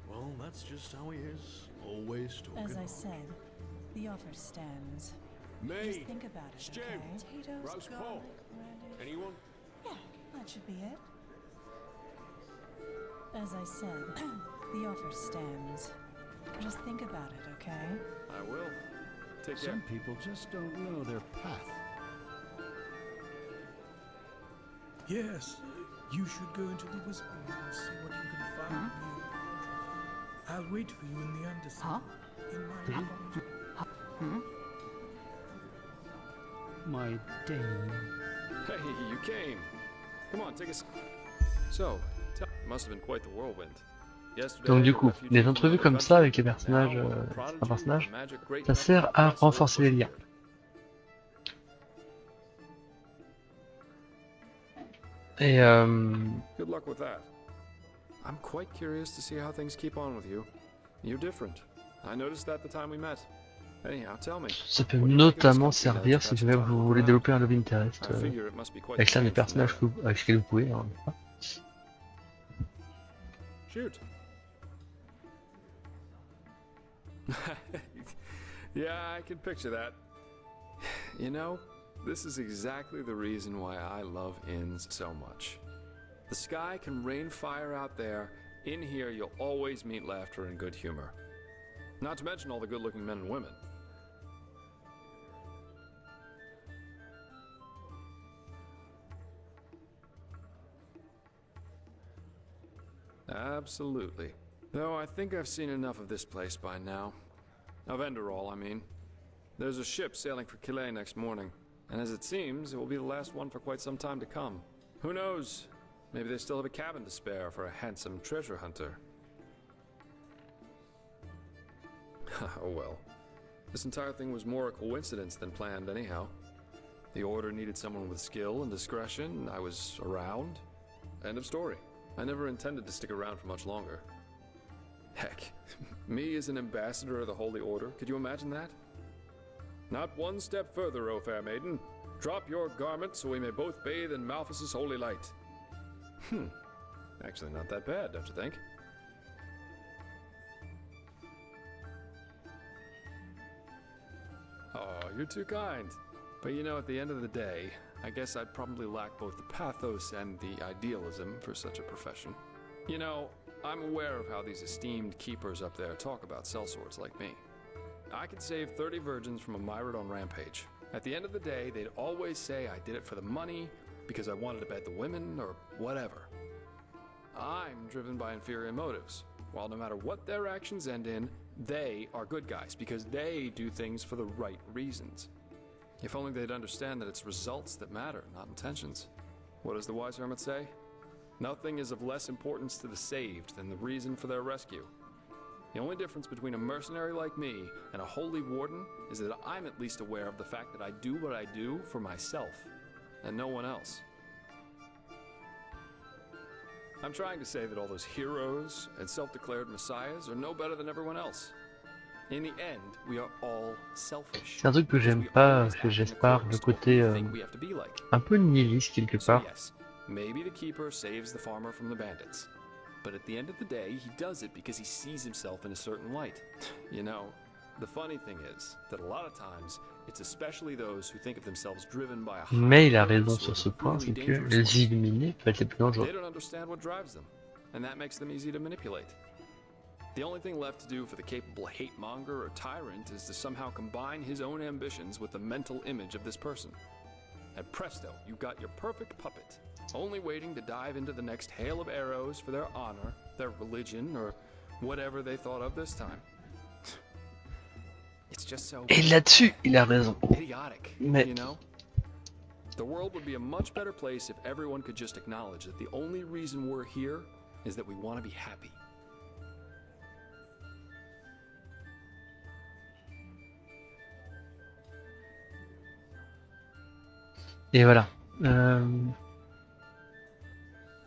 Well, that's just how he is. Always talking.
As I said, the offer stands.
Me.
Just think about it,
Stew.
okay? Potatoes,
Roast
garlic,
pork.
radish.
Anyone?
Yeah, that should be it. As I said, the offer stands. Just think about it, okay?
I will. Take care.
Some people just don't know their path.
Yes, you should go into the Whisperwood and see what you can find in the old fortress. I'll wait for you in the Undercity. In my laboratory.
My Dane.
Hey, you came. Come on, take a So, must have been quite the whirlwind.
Donc du coup, des entrevues comme ça avec les personnages, certains personnages, ça sert à renforcer les liens. Et
Good luck with that. I'm quite curious to see how things keep on with you. You're different. I noticed that the time we met. Anyhow, tell me.
ça peut notamment servir si jamais vous voulez développer un love interest avec l'un des personnages avec lesquels vous pouvez. Hein,
Shoot. Yeah, I can picture that. You know, this is exactly the reason why I love inns so much. The sky can rain fire out there. In here, you'll always meet laughter and good humor. Not to mention all the good-looking men and women. Absolutely. Though I think I've seen enough of this place by now. Of Enderal, I mean. There's a ship sailing for Calais next morning, and as it seems, it will be the last one for quite some time to come. Who knows? Maybe they still have a cabin to spare for a handsome treasure hunter. Oh well. This entire thing was more a coincidence than planned anyhow. The Order needed someone with skill and discretion. I was around. End of story. I never intended to stick around for much longer. Heck, me as an ambassador of the Holy Order, could you imagine that? Not one step further, O fair maiden. Drop your garment so we may both bathe in Malphas's holy light. Actually not that bad, don't you think? Oh, you're too kind. But you know, at the end of the day, I guess I'd probably lack both the pathos and the idealism for such a profession. You know, I'm aware of how these esteemed keepers up there talk about sellswords like me. I could save 30 virgins from a myriad on Rampage. At the end of the day, they'd always say I did it for the money, because I wanted to bed the women, or whatever. I'm driven by inferior motives, while no matter what their actions end in, they are good guys, because they do things for the right reasons. If only they'd understand that it's results that matter, not intentions. What does the wise hermit say? Nothing is of less importance to the saved than the reason for their rescue. The only difference between a mercenary like me and a holy warden is that I'm at least aware of the fact that I do what I do for myself, and no one else. I'm trying to say that all those heroes and self-declared messiahs are no better than everyone else. In the end, we are all selfish.
c'est un truc que j'aime pas, que j'espère, le côté un peu nihiliste quelque part.
Yes, maybe the keeper saves the farmer from the bandits. But at the end of the day, he does it because he sees himself in a certain light. You know, the funny thing is that a lot of times, it's especially those who think of themselves driven by a high
Mais il a raison
purpose
sur ce
or
point,
really
c'est que
dangerous
les
ones.
éliminer peut être les plus dangereux.
They don't understand what drives them, and that makes them easy to manipulate. The only thing left to do for the capable hate-monger or tyrant is to somehow combine his own ambitions with the mental image of this person. And presto, you've got your perfect puppet, only waiting to dive into the next hail of arrows for their honor, their religion, or whatever they thought of this time. It's just so
Et là-dessus, il a raison.
idiotic,
Mais
you know? The world would be a much better place if everyone could just acknowledge that the only reason we're here is that we want to be happy.
et voilà.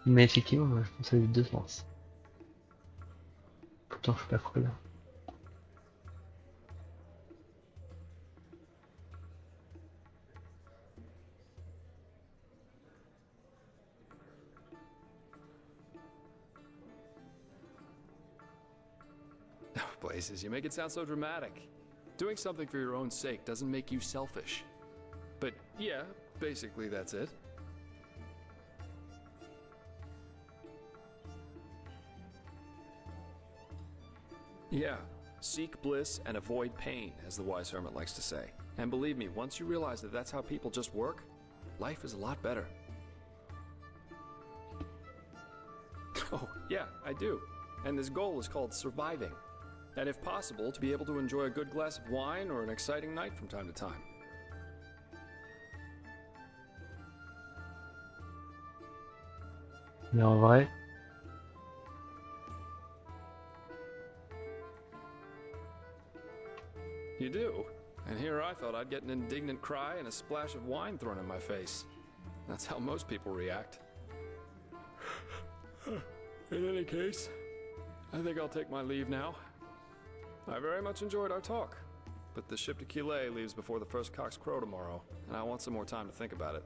Mais effectivement, moi, je pense que ça a eu deux sens. Pourtant, je suis pas cruel.
Places, you make it sound so dramatic. Doing something for your own sake doesn't make you selfish. But yeah, basically that's it. Yeah, seek bliss and avoid pain, as the wise hermit likes to say. And believe me, once you realize that that's how people just work, life is a lot better. Oh, yeah, I do. And this goal is called surviving. And if possible, to be able to enjoy a good glass of wine or an exciting night from time to time.
Mais en vrai,
You do? And here I thought I'd get an indignant cry and a splash of wine thrown in my face. That's how most people react. In any case, I think I'll take my leave now. I very much enjoyed our talk, but the ship to Quillet leaves before the first cocks crow tomorrow, and I want some more time to think about it.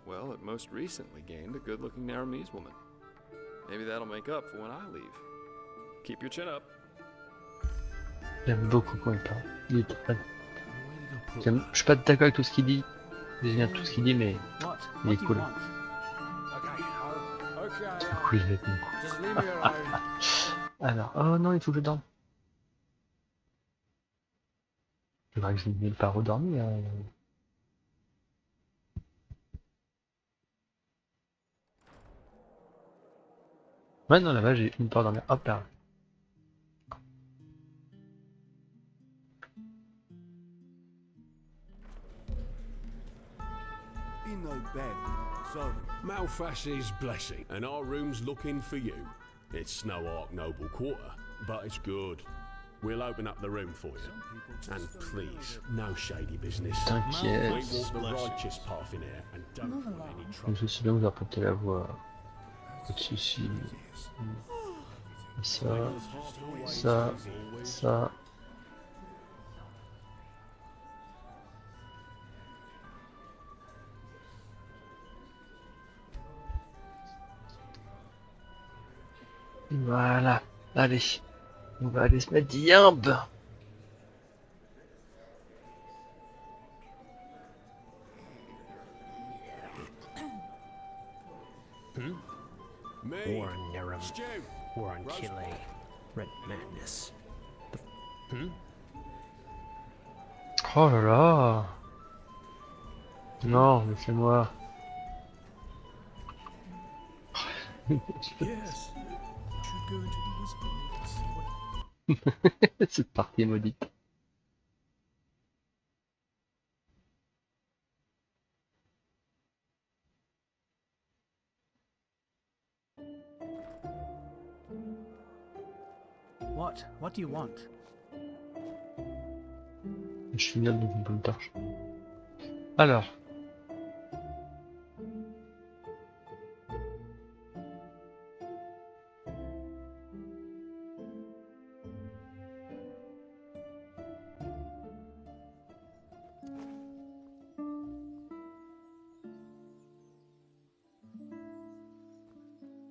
Well, it most recently gained a good-looking Naramese woman. Maybe that'll make up for when I leave. Keep your chin up.
j'aime beaucoup quand il parle. Il est très... Je suis pas d'accord avec tout ce qu'il dit. J'aime bien tout ce qu'il dit, mais il est cool. C'est cool avec nous. Alors, oh non, il faut que je dorme. C'est vrai que je n'ai pas redormi. Hein. Ouais, non, là-bas, j'ai une part dormir. Hop là.
In no bed, so
Malfas's blessing, and our room's looking for you. It's no Ark Noble quarter, but it's good. We'll open up the room for you. And please, no shady business.
T'inquiète.
We walk the righteous path in here and don't want any trouble.
Je suis bien vous apporter la voix. Au-dessus ici. Ça. Ça. Ça. Voilà, allez, on va aller se mettre diable.
War on Nerum, war on Kile, red madness.
Oh là là. Non, mais c'est moi.
Yes. Should go into the whisper and see what...
Cette partie est maudite.
What do you want?
Je suis bien dans une bonne torche. Alors.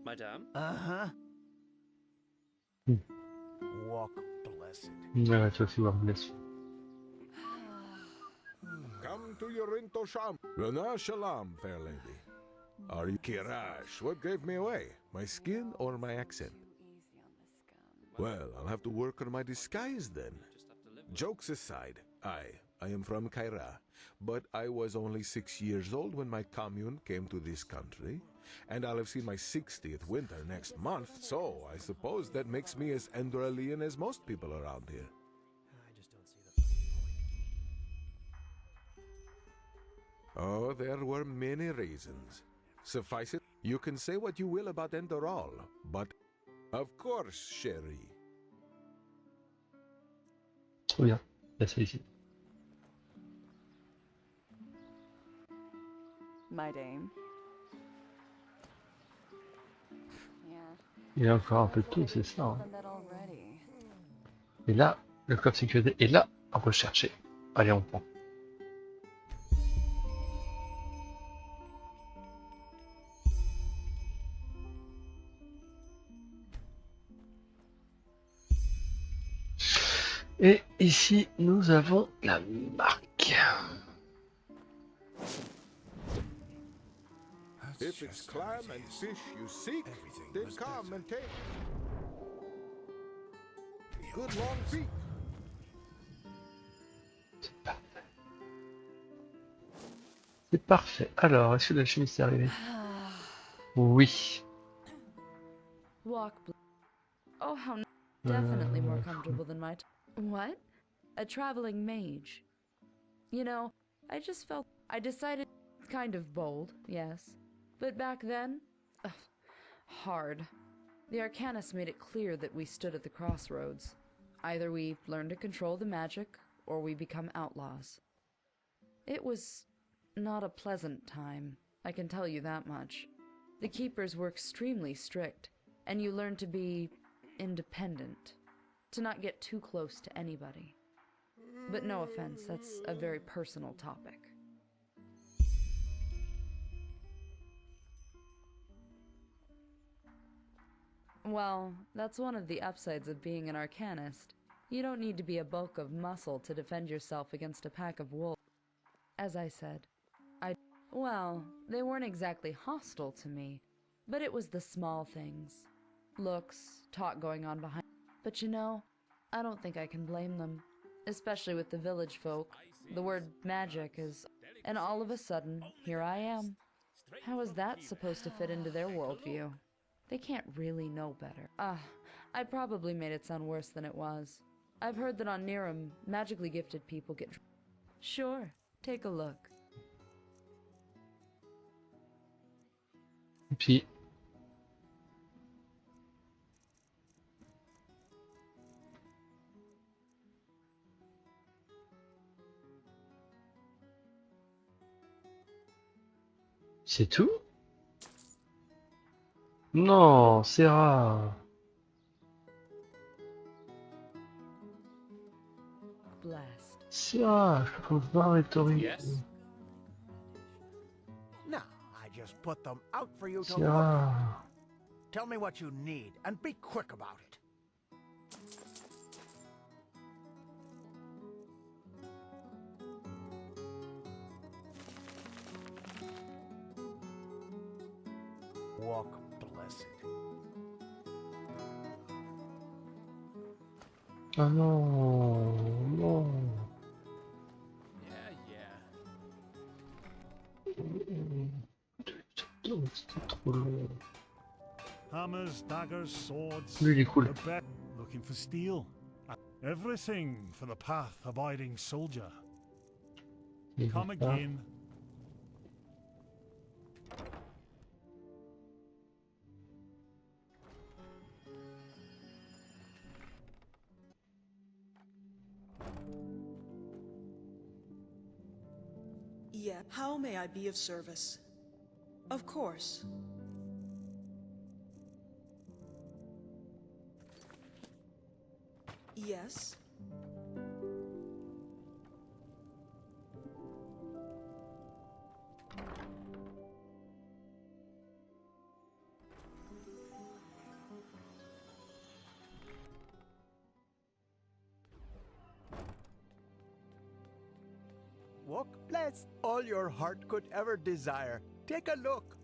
Madame?
Uh-huh. Walk blessed.
Ouais, toi aussi, bless.
Come to your Rinto Sham. Rana Shalom, fair lady. Are you Kirash? What gave me away? My skin or my accent? Well, I'll have to work on my disguise then. Jokes aside, I I am from Kaira, but I was only 6 years old when my commune came to this country, and I'll have seen my 60th winter next month, so I suppose that makes me as Enderalian as most people around here. Oh, there were many reasons. Suffice it, you can say what you will about Enderal, but of course, chérie.
Trop bien, la félicite.
My dame.
Il y a encore un peu de tout, c'est ça. Hein. Et là, le coffre sécurité est là, à rechercher. Allez, on prend. Et ici, nous avons la marque.
If it's clam and fish you seek, then come and take. Good long beak.
C'est parfait. Alors, est-ce que la chemise est arrivée? Oui.
Walk. Oh, how definitely more comfortable than my. What? A traveling mage. You know, I just felt. I decided. Kind of bold, yes. But back then. Hard. The Arcanist made it clear that we stood at the crossroads. Either we learn to control the magic, or we become outlaws. It was not a pleasant time, I can tell you that much. The keepers were extremely strict, and you learn to be independent, to not get too close to anybody. But no offense, that's a very personal topic. Well, that's one of the upsides of being an Arcanist. You don't need to be a bulk of muscle to defend yourself against a pack of wolves. As I said, well, they weren't exactly hostile to me, but it was the small things. Looks, talk going on behind. But you know, I don't think I can blame them. Especially with the village folk. The word magic is... And all of a sudden, here I am. How is that supposed to fit into their worldview? They can't really know better. I probably made it sound worse than it was. I've heard that on Niram, magically gifted people get... Sure, take a look.
Et puis... C'est tout? Non, c'est rare. C'est rare, je trouve pas rhétorique.
No, I just put them out for you to
C'est
look.
rare.
Tell me what you need, and be quick about it. Walk blessed.
Ah non, non. C'était trop long.
Hammers, daggers, swords.
Lui, il est cool.
Looking for steel. Everything for the path-abiding soldier. Come again.
Yeah, how may I be of service? Of course. Yes?
Walk blessed, all your heart could ever desire. Take a look.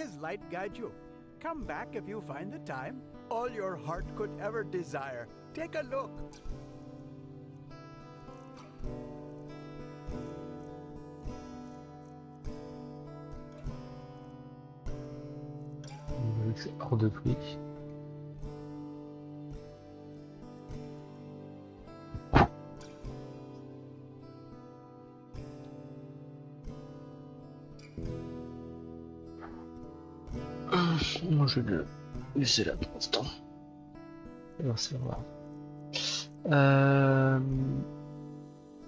his light guide you. Come back if you find the time. All your heart could ever desire. Take a look.
C'est hors de prix. Moi je vais le laisser là pour l'instant. Alors c'est vrai.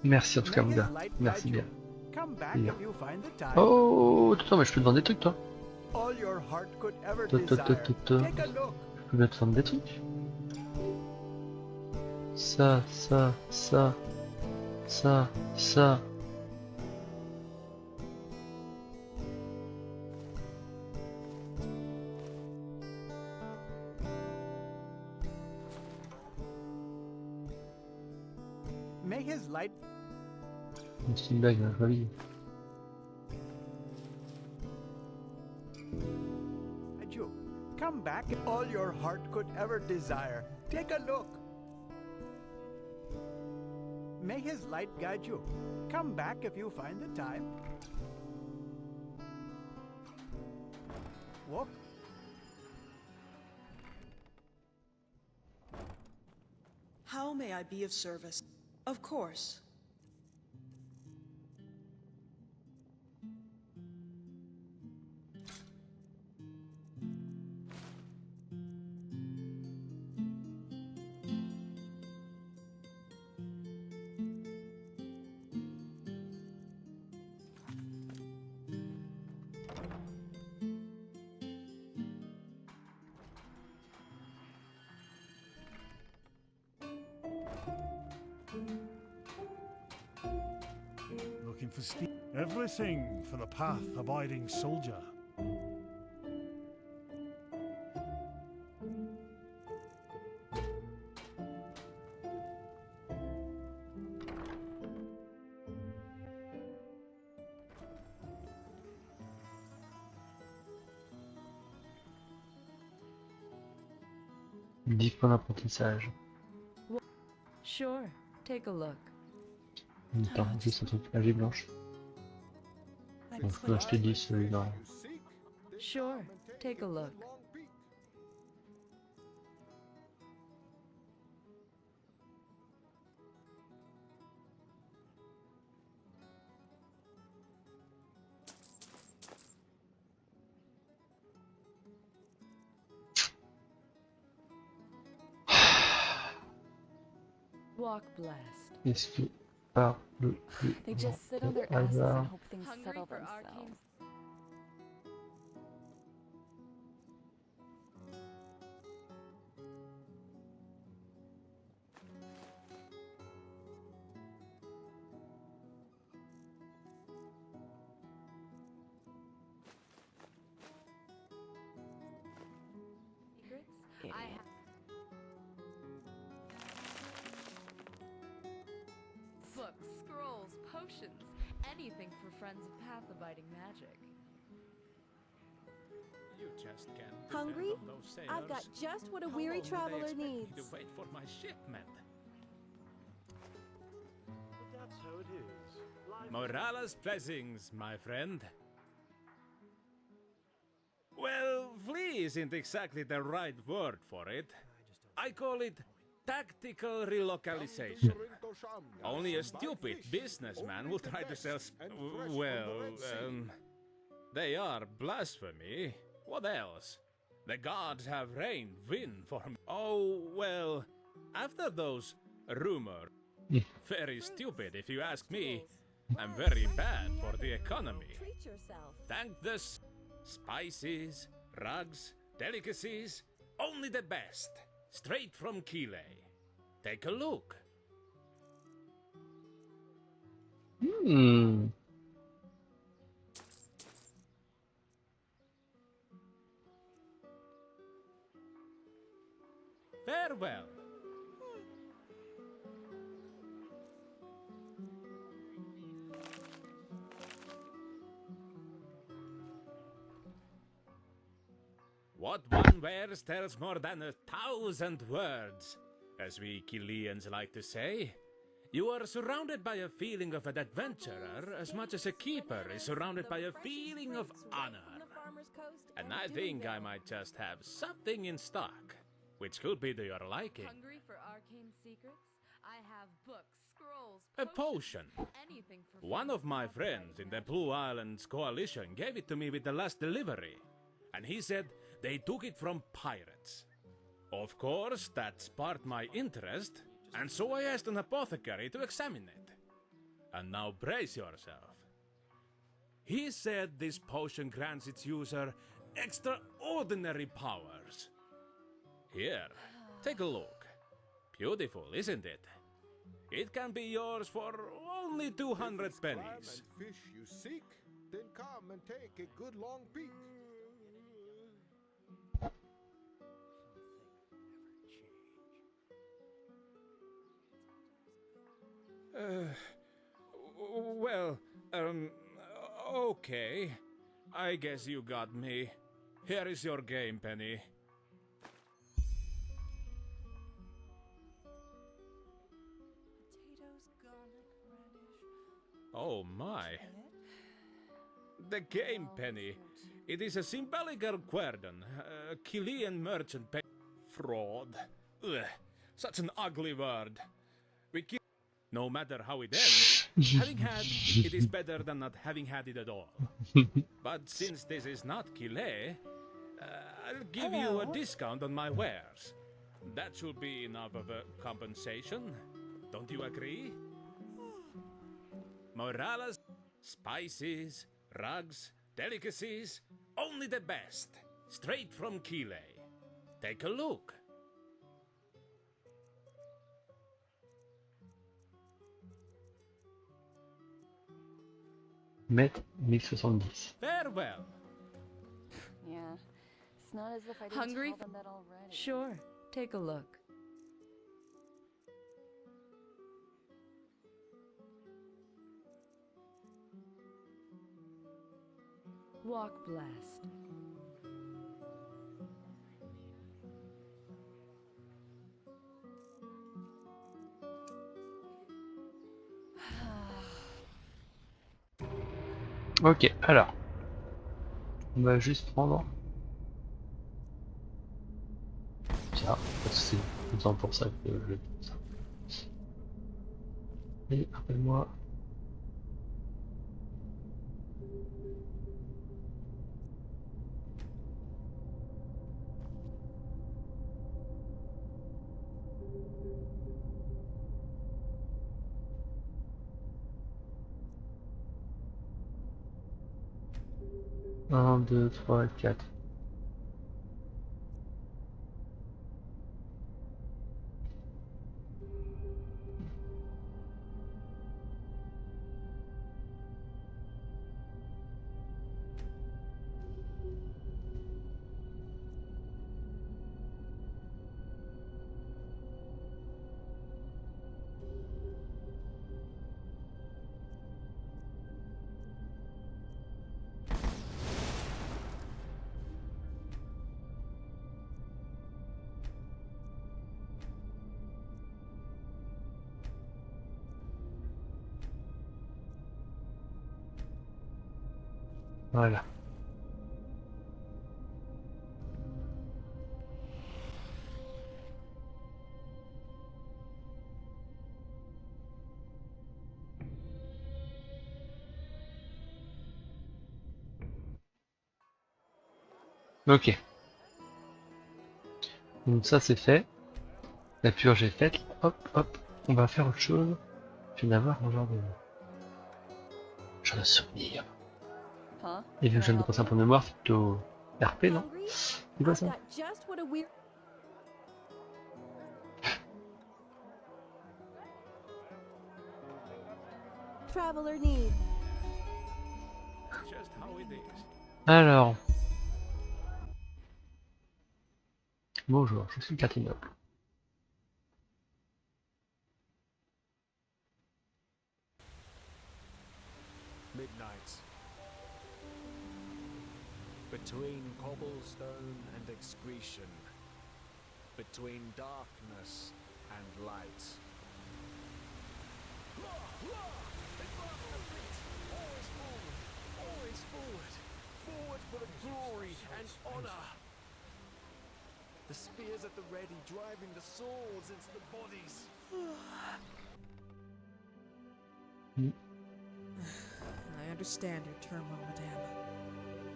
Merci en tout cas mon gars. Merci bien. Bien. Oh attends mais je peux te vendre des trucs toi. Je peux bien te vendre des trucs. Ça.
May his light.
Une petite blague, hein, jolie.
Come back, all your heart could ever desire. Take a look. May his light guide you. Come back if you find the time. Walk.
How may I be of service? Of course.
Looking for steel. Everything for the path-abiding soldier.
Dix points d'apprentissage.
Sure, take a look.
Attends, juste un truc, magie blanche. Bon, je peux acheter 10 celui-là.
Sure, take a look. Walk blessed.
Est-ce que par le plus
They just sit on their
grand
asses
hasard,
and hope things settle themselves.
Books, scrolls, potions, anything for friends of path-abiding magic.
You just can't
Hungry?
depend on those sailors.
I've got just what a
How
weary
long will they
traveler
expect me
needs.
to wait for my shipment.
But that's how it is. Life
Morales blessings, my friend. Well, flee isn't exactly the right word for it. I call it tactical relocalization. Only a stupid businessman will try to sell they are blasphemy. What else? The gods have rained wind for me. Oh, well, after those rumors, very stupid if you ask me, and very bad for the economy.
Treat yourself.
Thank the spices, rugs, delicacies, only the best, straight from Kile. Take a look. Farewell.
What one wears tells more than 1,000 words, as we Chileans like to say. You are surrounded by a feeling of an adventurer as much as a keeper is surrounded by a feeling of honor. And I think I might just have something in stock, which could be to your liking.
Hungry for arcane secrets? I have books, scrolls,
A potion.
anything for
One of my friends in the Blue Islands Coalition gave it to me with the last delivery, and he said they took it from pirates. Of course, that sparked my interest, and so I asked an apothecary to examine it. And now brace yourself. He said this potion grants its user extraordinary powers. Here, take a look. Beautiful, isn't it? It can be yours for only 200 pennies.
Fish you seek, then come and take a good long peek.
Well, okay. I guess you got me. Here is your game, Penny. Oh my. The game, Penny. It is a symbolical guerdon, a Chilean merchant pay. Fraud. Ugh, such an ugly word. No matter how it ends, having had it is better than not having had it at all. But since this is not Chile, I'll give you a discount on my wares. That should be enough of a compensation. Don't you agree? Morales, spices, rugs, delicacies, only the best. Straight from Chile. Take a look.
Mètre 1070.
Farewell.
Yeah. It's not as if I didn't
Hungry?
tell them that already.
Sure, take a look. Walk blessed.
Ok, alors. On va juste prendre ça, parce que c'est tout le temps pour ça que je fais ça. Et rappelle-moi. Un, deux, trois, quatre. Voilà. Ok. Donc ça c'est fait. La purge est faite. Hop, hop. On va faire autre chose. Je viens d'avoir un genre de souvenir.
Huh?
Et vu que je viens de passer un peu de mémoire, plutôt RP, non? C'est quoi ça?
Got just what a weird traveler needs.
Just how it is.
Alors. Bonjour, je suis Catinople.
Midnight. But Between cobblestone and excretion. Between darkness and light. Always forward! Always forward! Forward for the glory and honor! The spears at the ready, driving the swords into the bodies.
I understand your turmoil, madame.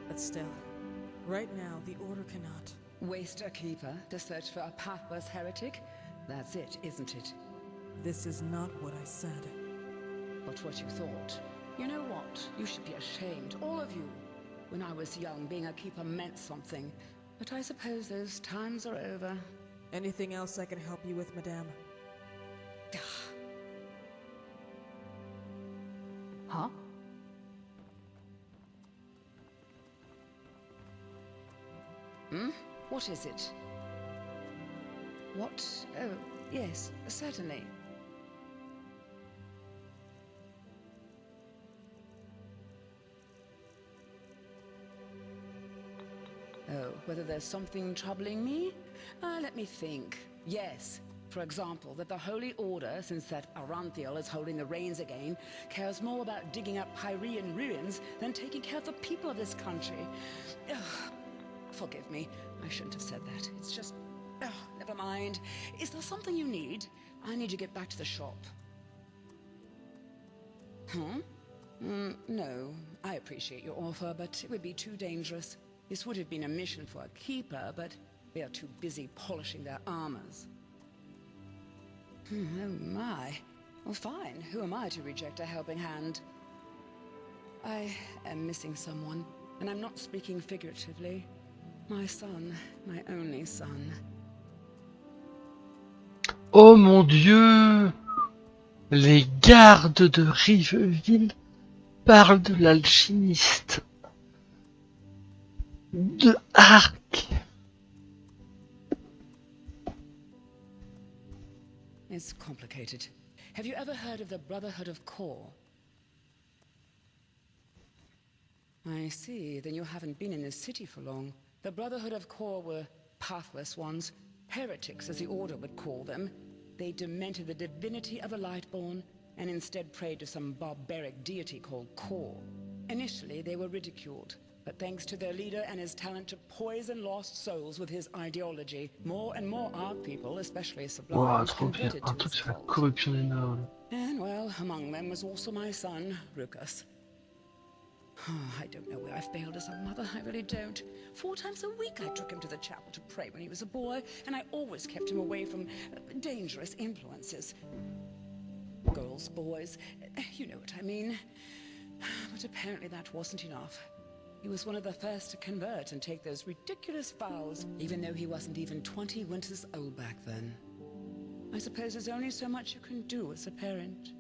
But still, right now, the Order cannot.
Waste a keeper to search for a pathless heretic? That's it, isn't it?
This is not what I said.
But what you thought. You know what? You should be ashamed, all of you. When I was young, being a keeper meant something. But I suppose those times are over.
Anything else I can help you with, madame?
Huh? Hmm? What is it? What? Oh, yes, certainly. Oh, whether there's something troubling me? Let me think. Yes. For example, that the Holy Order, since that Aranthiel is holding the reins again, cares more about digging up Pyrean ruins than taking care of the people of this country. Ugh. Forgive me, I shouldn't have said that. It's just... never mind. Is there something you need? I need to get back to the shop. Huh? No. I appreciate your offer, but it would be too dangerous. This would have been a mission for a keeper, but they are too busy polishing their armors. Oh my. Well, fine. Who am I to reject a helping hand? I am missing someone, and I'm not speaking figuratively. My son, my only son.
Oh mon Dieu! Les gardes de Riveville parlent de l'alchimiste. De Arc.
It's complicated. Have you ever heard of the Brotherhood of Core? I see. Then you haven't been in this city for long. The Brotherhood of Core were pathless ones, heretics as the Order would call them. They demented the divinity of the Lightborn and instead prayed to some barbaric deity called Core. Initially, they were ridiculed, but thanks to their leader and his talent to poison lost souls with his ideology, more and more our people, especially Sublime,
Wow, trop bien.
converted
Un
to
truc
his
sur la
cult.
corruption des nobles.
And, well, among them was also my son, Rucus. I don't know where I failed as a mother, I really don't. 4 times a week I took him to the chapel to pray when he was a boy, and I always kept him away from dangerous influences. Girls, boys, you know what I mean. But apparently that wasn't enough. He was one of the first to convert and take those ridiculous vows, even though he wasn't even 20 winters old back then. I suppose there's only so much you can do as a parent.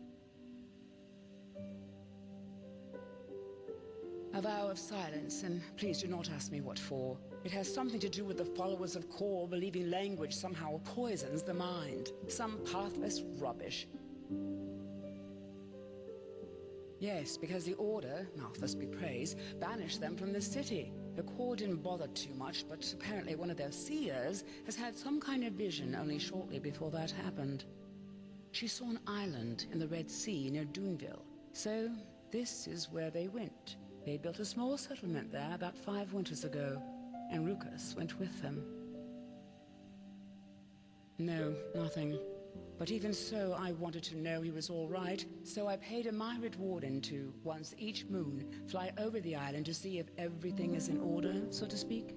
A vow of silence, and please do not ask me what for. It has something to do with the followers of Core believing language somehow poisons the mind. Some pathless rubbish. Yes, because the Order, Malthus be praised, banished them from the city. The Core didn't bother too much, but apparently one of their seers has had some kind of vision only shortly before that happened. She saw an island in the Red Sea near Doonville. So, this is where they went. They built a small settlement there about 5 winters ago, and Rucus went with them. No, nothing. But even so, I wanted to know he was all right, so I paid a myriad warden to, once each moon, fly over the island to see if everything is in order, so to speak.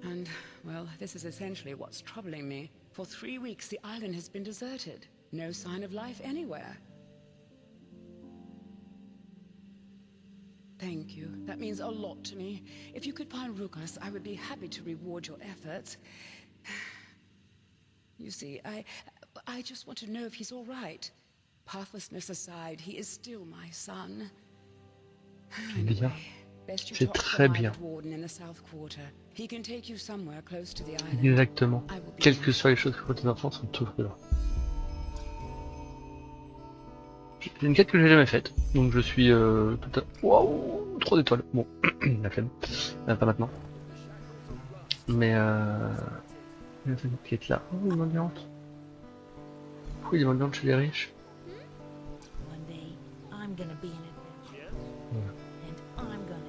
And, well, this is essentially what's troubling me. For 3 weeks, the island has been deserted. No sign of life anywhere. Thank you. That means a lot to me. If you could find Rucus, I would be happy to reward your efforts. You see, I just want to know if he's all right. Pathlessness aside, he is still my son.
Bien.
Best you
C'est
talk to
très
the
bien.
Myriad warden in the South Quarter. He can take you somewhere close to the island.
Exactement.
I will be
Quelles que soient les choses que font tes enfants, sont toujours là. C'est une quête que j'ai jamais faite, donc je suis tout à... Waouh, trop d'étoiles. Bon, la flemme. Pas maintenant. Mais il y a une quête là. Oh, une mendiante. Pourquoi il est mendiante chez les riches?
One day, I'm gonna be an adventurer. And I'm gonna...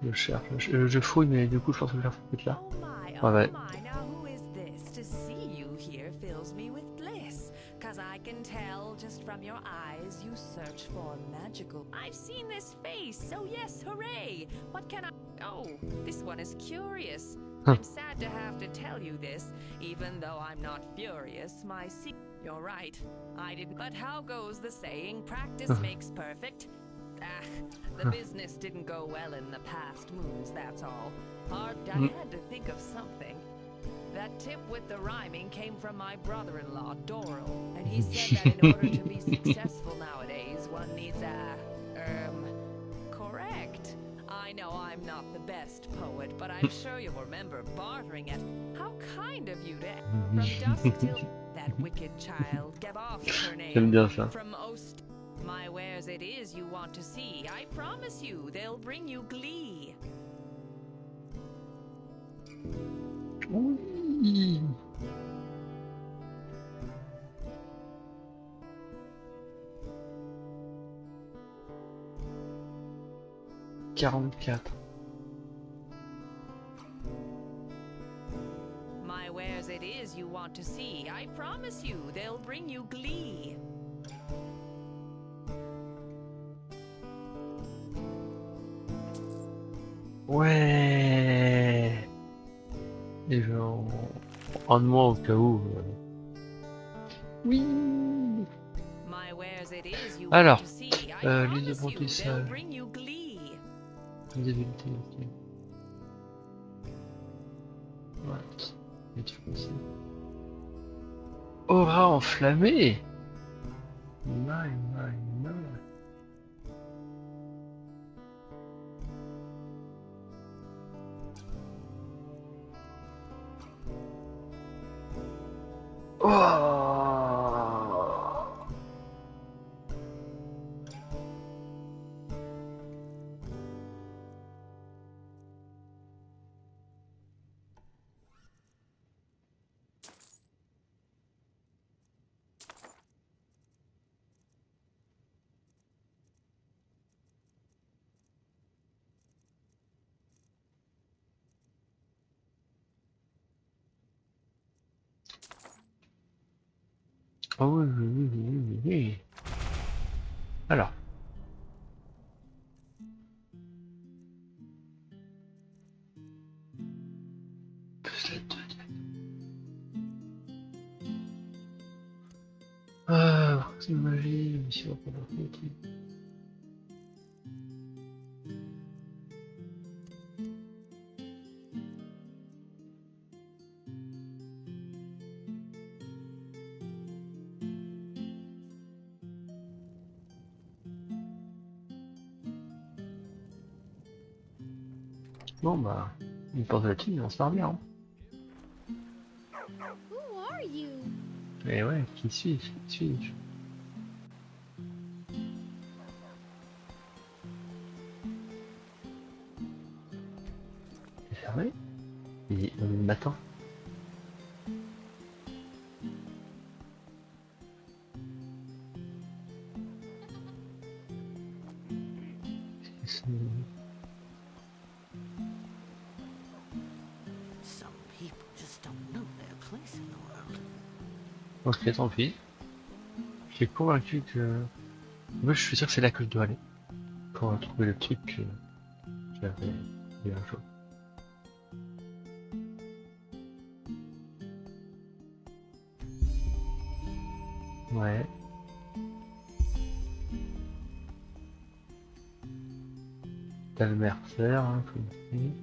Je cherche, je fouille, mais du coup je pense que je vais faire cette quête là. Ouais, ouais.
Now who is this? To see you here fills me with bliss. Cause I can tell just from your eyes you search for magical. I've seen this face, so yes, hooray! What can I... Oh, this one is curious. I'm sad to have to tell you this, even though I'm not furious. You're right, I didn't... But how goes the saying, practice makes perfect? The business didn't go well in the past moons, that's all. I had to think of something. That tip with the rhyming came from my brother-in-law, Doral, and he said that in order to be successful nowadays, one needs correct. I know I'm not the best poet, but I'm sure you'll remember bartering it. How kind of you to... From dusk till... That wicked child, gave off her name.
J'aime bien ça.
From Ost... My wares it is you want to see. I promise you, they'll bring you glee.
Oui.
My wares it is you want to see. I promise you, they'll bring you glee.
Ouais. Et genre en moi au cas où. Oui. Alors, les apprentissages. Visibilité, ok. What? Être français. Aura enflammée. My. Oh. Ah oui. Alors. C'est une magie, mission pour la truc. Bon bah, une porte là-dessus, on se parle bien. Hein.
Who are you?
Eh ouais, qui suis-je? C'est fermé? Il est le matin. Ok, tant pis. Je suis convaincu que... Moi, je suis sûr que c'est là que je dois aller. Pour trouver le truc que j'avais vu un jour. Ouais. T'as le mercer, hein, comme ici.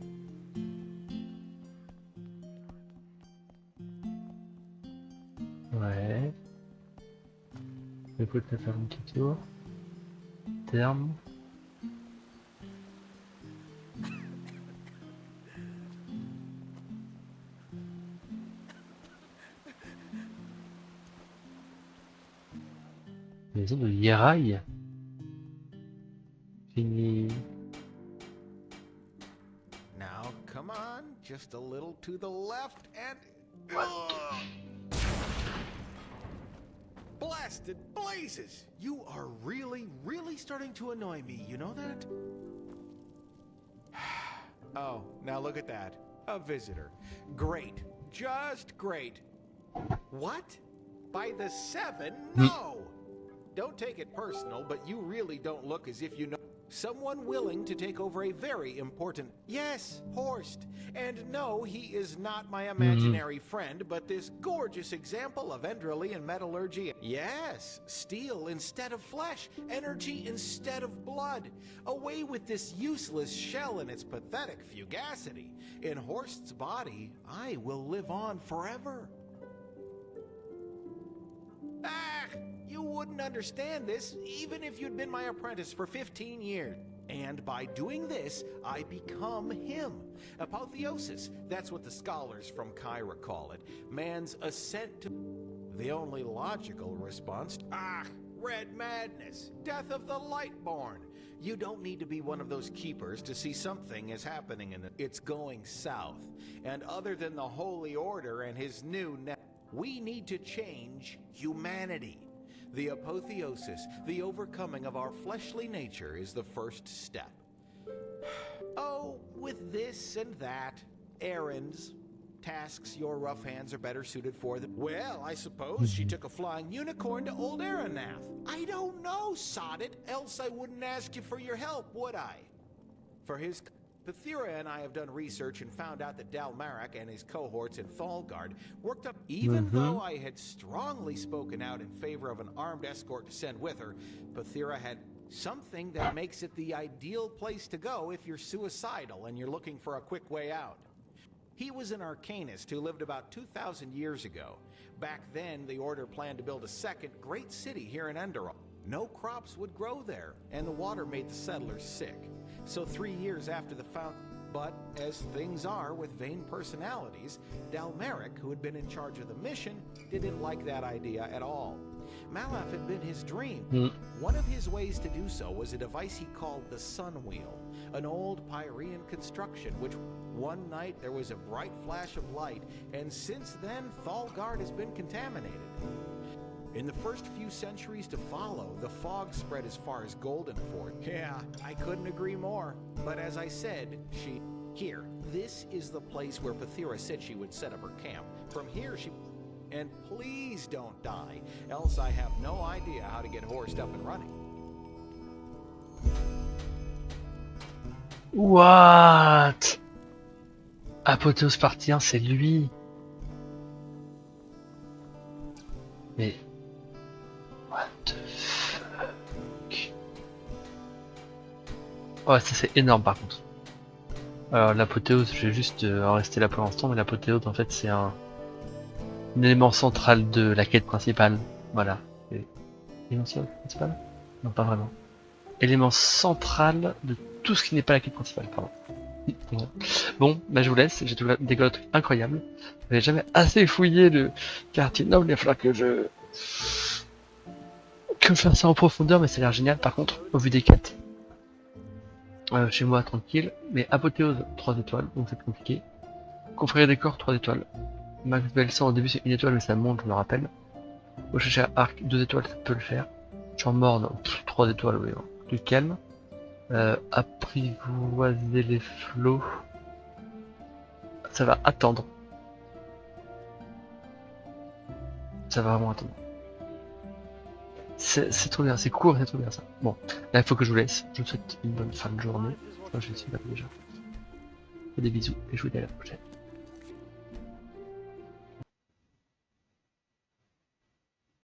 Ouais. Écoute, faire un petit tour. Terme. Maison de Yeraï. Fini.
come on, just a little to the left and... Blasted blazes! You are really, really starting to annoy me, you know that? Oh, now look at that. A visitor. Great. Just great. What? By the 7? No! Don't take it personal, but you really don't look as if you know someone willing to take over a very important... Yes, Horst. And no, he is not my imaginary friend, but this gorgeous example of Enderalian metallurgy. Yes, steel instead of flesh, energy instead of blood. Away with this useless shell and its pathetic fugacity. In Horst's body, I will live on forever. Ah, you wouldn't understand this even if you'd been my apprentice for 15 years. And by doing this, I become him. Apotheosis, that's what the scholars from Kyra call it. Man's ascent to... The only logical response... red madness. Death of the Lightborn. You don't need to be one of those keepers to see something is happening in the... It's going south. And other than the Holy Order and his new... We need to change humanity. The apotheosis, the overcoming of our fleshly nature, is the first step. Oh, with this and that, errands, tasks your rough hands are better suited for them. Well, I suppose she took a flying unicorn to old Aranath. I don't know, sod it, else I wouldn't ask you for your help, would I? For his... Pethira and I have done research and found out that Dalmarak and his cohorts in Thalgard worked up... Even though I had strongly spoken out in favor of an armed escort to send with her, Pethira had something that makes it the ideal place to go if you're suicidal and you're looking for a quick way out. He was an arcanist who lived about 2,000 years ago. Back then, the Order planned to build a second great city here in Enderal. No crops would grow there, and the water made the settlers sick. So 3 years after the But, as things are with vain personalities, Dalmarak, who had been in charge of the mission, didn't like that idea at all. Malaf had been his dream. One of his ways to do so was a device he called the Sun Wheel, an old Pyrean construction, which one night there was a bright flash of light, and since then Thalgard has been contaminated. In the first few centuries to follow, the fog spread as far as Goldenford. Yeah, I couldn't agree more. But as I said, Here, this is the place where Pethira said she would set up her camp. From here she... And please don't die, else I have no idea how to get Horst up and running.
What? Apothéose partie 1, c'est lui. Mais... What the fuck? Ouais, ça c'est énorme par contre. Alors l'apothéose, je vais juste en rester là pour l'instant, mais l'apothéose en fait c'est un élément central de la quête principale. Voilà. Élément principal? Non, pas vraiment. Élément central de tout ce qui n'est pas la quête principale, pardon. Bon, bah je vous laisse, j'ai découvert un truc incroyable. J'avais jamais assez fouillé le quartier noble, il va falloir que je fasse ça en profondeur, mais ça a l'air génial par contre, au vu des quêtes. Chez moi tranquille, mais apothéose 3 étoiles, donc c'est compliqué. Confrérie des corps 3 étoiles. Max Belsan au début c'est 1 étoile mais ça monte, je me rappelle. Rechercher à arc 2 étoiles, ça peut le faire. Champ morne 3 étoiles, oui, plus calme. Apprivoiser les flots. Ça va attendre. Ça va vraiment attendre. C'est trop bien, c'est court, c'est trop bien ça. Bon, là il faut que je vous laisse. Je vous souhaite une bonne fin de journée. Je crois que je suis là déjà. Des bisous et je vous dis à la prochaine.